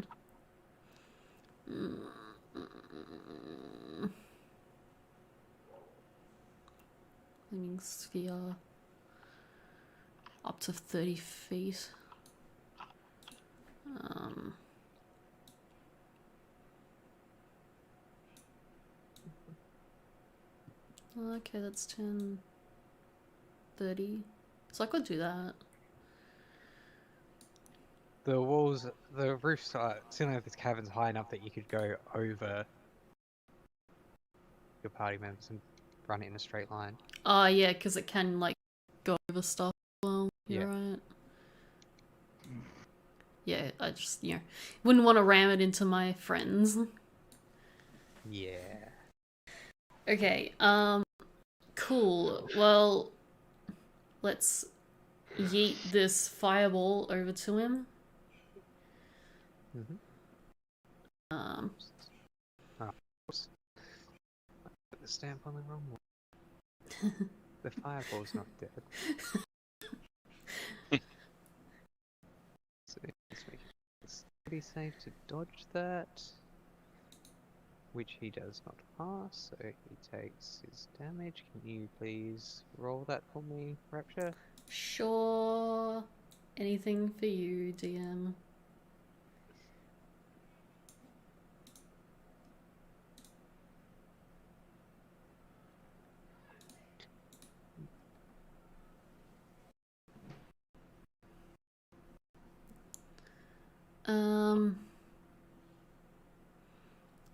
Flaming sphere. Up to 30 feet. Okay, that's 10, 30. So I could do that. The walls, the roofs are ceiling of this cavern's high enough that you could go over your party members and run it in a straight line. Oh, yeah, because it can, like, go over stuff. Well, you're Yeah. right. Yeah, I just, wouldn't want to ram it into my friends. Yeah. Okay, cool. Well, let's yeet this fireball over to him. Oops. Put the stamp on the wrong one. The fireball's not dead. pretty safe to dodge that, which he does not pass, so he takes his damage. Can you please roll that for me, Rapture? Sure. Anything for you, DM.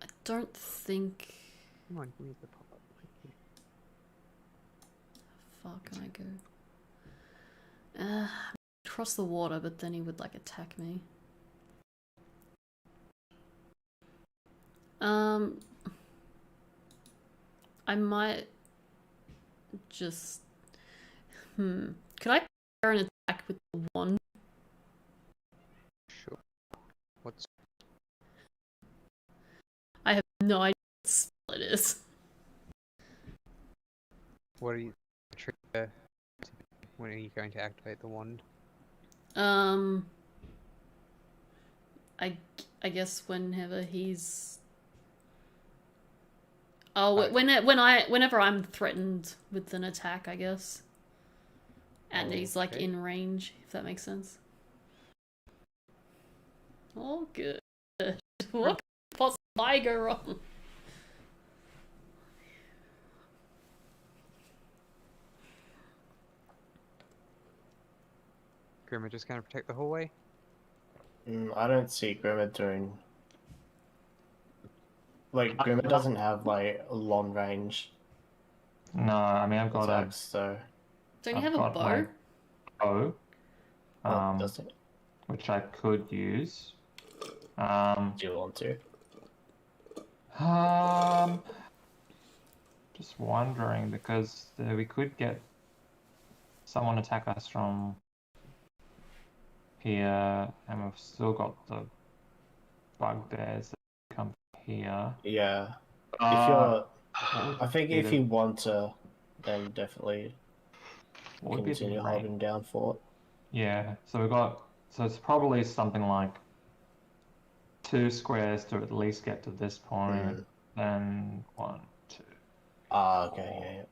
I don't think. Come on, give me the pop up. How far can I go? Cross the water, but then he would like attack me. I might just. Could I prepare an attack with the wand? Sure. What's I have no idea what spell it is. what are you trigger? When are you going to activate the wand? I guess whenever he's. Oh, Right. whenever I'm threatened with an attack, I guess. And he's like Okay. in range, if that makes sense. Oh, good. What could possibly go wrong? Grimmer just going to protect the hallway? I don't see Grimmer doing. Like, Grimmer doesn't have, like, long range No, I mean I've got attacks, so. Don't you I've have a got bow? my bow, Oh, does it? which I could use. Do you want to? Just wondering because we could get someone attack us from here, and we've still got the bugbears that come here. Yeah. If Uh, you're. I think if you want to, then definitely what would be the continue range? holding down fort. Yeah, so we've got, so it's probably something like 2 squares to at least get to this point, then 1, 2, Ah, okay, yeah.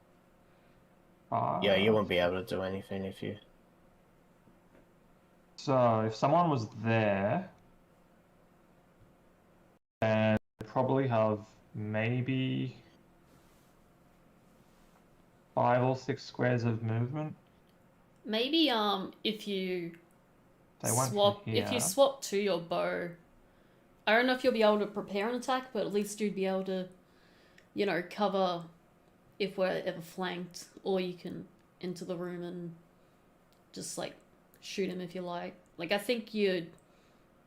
5. Yeah, you won't be able to do anything if you. So if someone was there, then they'd probably have maybe 5 or 6 squares of movement. Maybe if you They went swap from if you here. swap to your bow, I don't know if you'll be able to prepare an attack, but at least you'd be able to, cover if we're ever flanked, or you can enter the room and just like shoot him if you like. Like I think you'd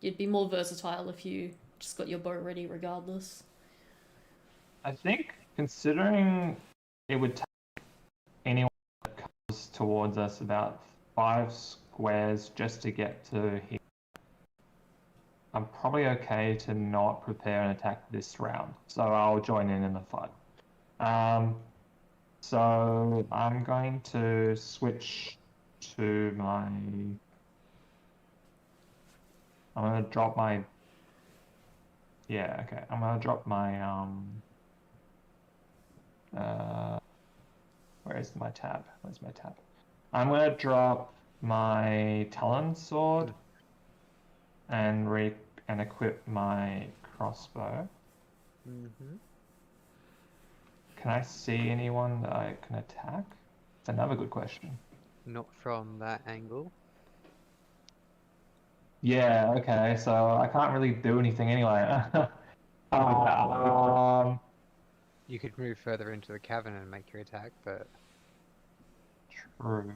be more versatile if you just got your bow ready regardless. I think considering it would take anyone that comes towards us about 5 squares just to get to here, I'm probably okay to not prepare an attack this round, so I'll join in the fight. So I'm going to switch to my. I'm gonna drop my. Yeah, okay. I'm gonna drop my where is my tab? Where's my tab? I'm gonna drop my Talon sword and equip my crossbow. Mm-hmm. Can I see anyone that I can attack? It's another good question. Not from that angle. Yeah, okay, so I can't really do anything anyway. You could move further into the cavern and make your attack, but True.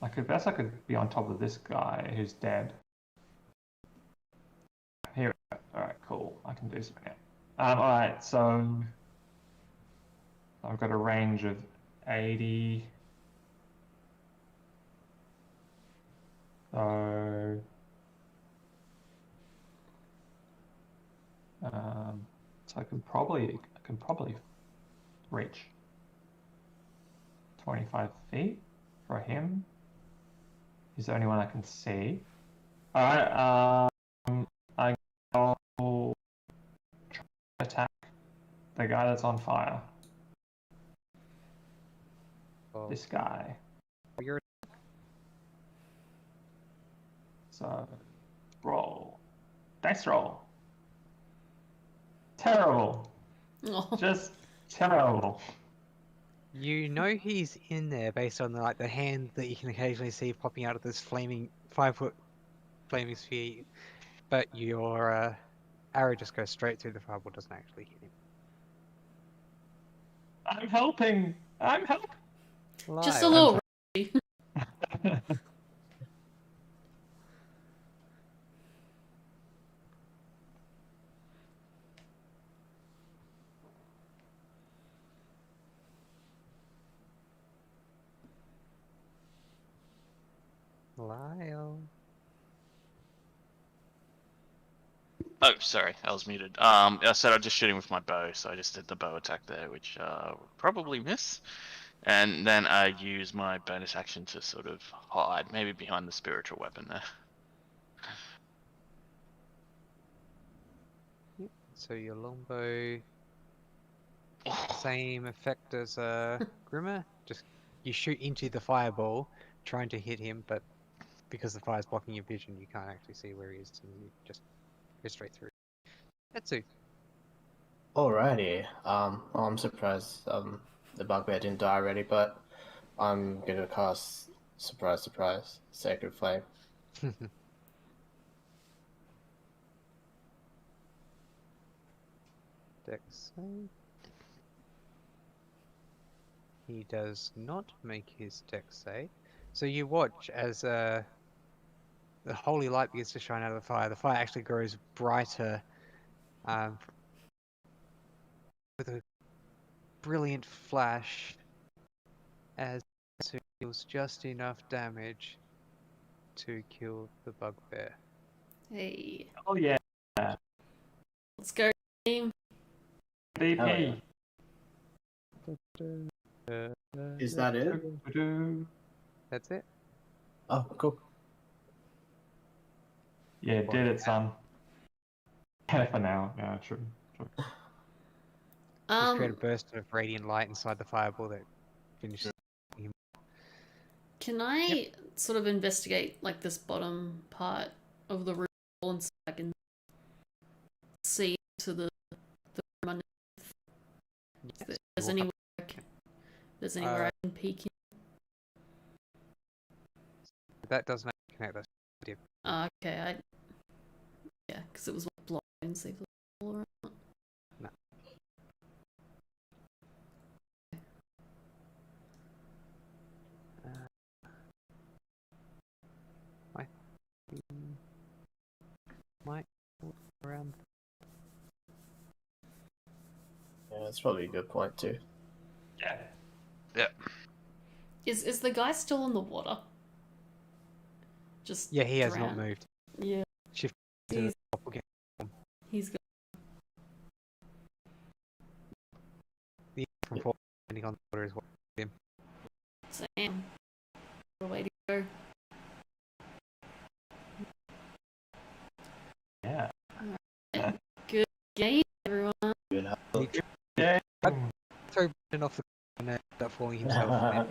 I could be on top of this guy who's dead. Here we go. Alright, cool. I can do something now. Alright, so I've got a range of 80. So I can probably reach 25 feet for him. He's the only one I can see. Alright, I go try to attack the guy that's on fire. Well, This guy. you're So, roll. Dice roll. Terrible. Oh. Just terrible. You know he's in there based on the hand that you can occasionally see popping out of this 5-foot flaming sphere, but your arrow just goes straight through the fireball, doesn't actually hit him. I'm helping. I'm helping. Just a Lyle. little. Lyle. Oh, sorry, I was muted. I said I'd just shoot him with my bow, so I just did the bow attack there, which will probably miss. And then I use my bonus action to sort of hide, maybe behind the spiritual weapon there. So your longbow, same effect as Grimmer. Just you shoot into the fireball, trying to hit him, but because the fire's blocking your vision, you can't actually see where he is, and you just go straight through. Etsu. Alrighty. I'm surprised the bugbear didn't die already, but I'm gonna cast surprise, surprise, sacred flame. Dex save. He does not make his dex save. So you watch as the holy light begins to shine out of the fire. The fire actually grows brighter with a brilliant flash as it deals just enough damage to kill the bugbear. Hey, Oh yeah. let's go, team. DP. Is that it? That's it? Oh, cool. Yeah, did it, son. Yeah, for now. Yeah, true. Just create a burst of radiant light inside the fireball that finishes him. Can I sort of investigate like this bottom part of the room and so I can see to the room underneath? If there's anywhere I can peek in. That does not connect us. Okay, yeah, because it was blocked and see if it was all around. No. Might around. Yeah, that's probably a good point too. Yeah. Yeah. Is the guy still in the water? Just Yeah, he has drowned? not moved. Yeah, Shift to the top again. he's got. The from fall depending on the water is what. Sam. What a way to go. Yeah. Good game, everyone. Good. Yeah. Throw Brendan off the and ended up falling himself.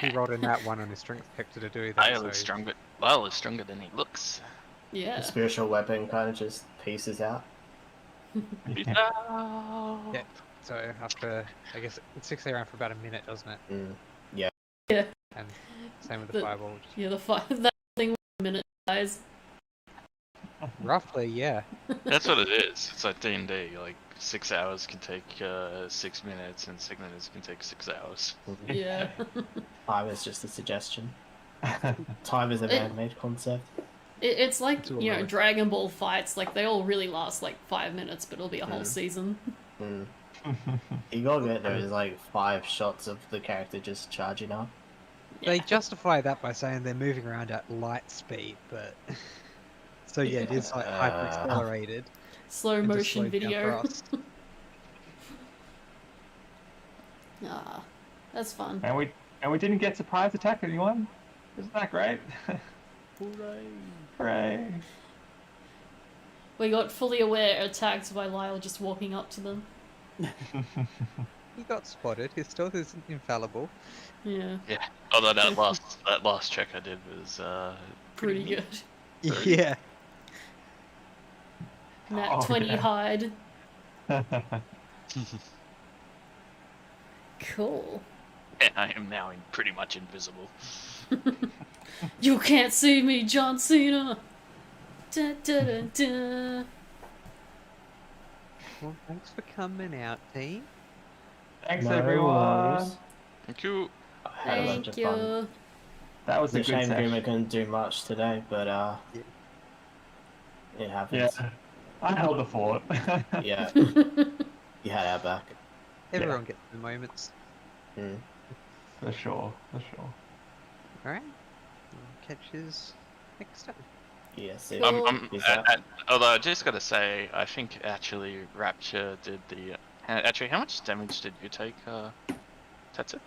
He rolled a nat 1 on his strength vector to do that. Lyle is stronger. Lyle is stronger than he looks. Yeah. The spiritual weapon kind of just pieces out. Yeah. Yeah. So after, I guess it sticks around for about a minute, doesn't it? Yeah. And same with the fireball. Yeah, that thing was a minute, guys. Roughly, yeah. That's what it is. It's like D&D. Like 6 hours can take 6 minutes, and 6 minutes can take 6 hours. Yeah. Time is just a suggestion. Time is a man-made concept. It's like, It's all you know, right. Dragon Ball fights, like they all really last like 5 minutes, but it'll be a whole season. You gotta get those like 5 shots of the character just charging up. They justify that by saying they're moving around at light speed, but so yeah, it is like hyper accelerated. Slow and just motion slowed down for video. us. Ah, that's fun. And we didn't get surprise attack anyone. Isn't that great? Hooray! Hooray! We got fully aware attacked by Lyle just walking up to them. He got spotted. His stealth isn't infallible. Yeah, Yeah. Although that last check I did was pretty neat. good. Very Yeah. Nat Oh, 20 yeah. hide. Cool. And I am now pretty much invisible. You can't see me, John Cena. Da, da, da, da. Well, thanks for coming out, team. Thanks, No everyone. worries. Thank you. I had a bunch Thank of fun. you. That was a It's a good shame Grimmer session. couldn't do much today, but Yeah. it happens. Yeah. I held the fort. Yeah, you had our back. Everyone gets the moments. Mm. For sure, for sure. Alright. Catches next time. Yeah, see. Cool. Is that- Although I just gotta say, I think actually Rapture did the. Actually, how much damage did you take, Tetsu?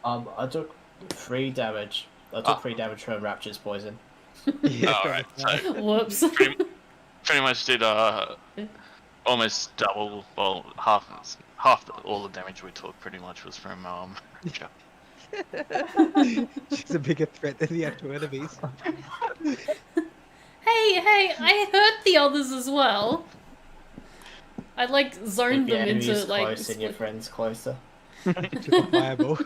I took 3 damage. I took 3 damage from Rapture's poison. Yeah, Alright, so Whoops. pretty much did almost double, well, half all the damage we took pretty much was from Rapture. She's a bigger threat than the actual enemies. Hey, I hurt the others as well. I like Keep zoned your them into enemies like. close and your friends closer. To the fireball.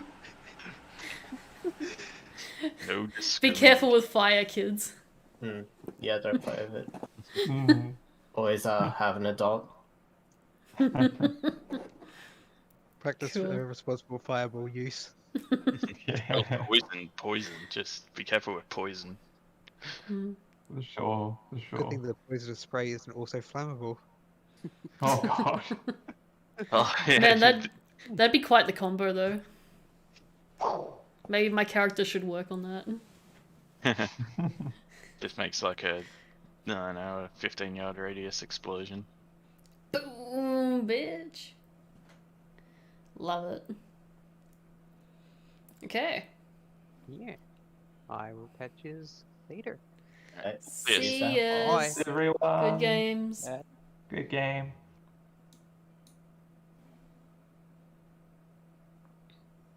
No Be discrimination. careful with fire, kids. Yeah, don't play with it. Mm. Always have an adult. Practice Cool. responsible fireball use. Oh, Yeah, poison. Just be careful with poison. for sure, for Good thing sure. the poisonous spray isn't also flammable. Oh gosh. Oh, yeah. Man, that'd be quite the combo though. Maybe my character should work on that. Just makes like a, no, a 15-yard radius explosion. Boom, bitch. Love it. Okay. Yeah. I will catch you later. Right? See Yes. ya. Bye. Everyone. Good games. Good game.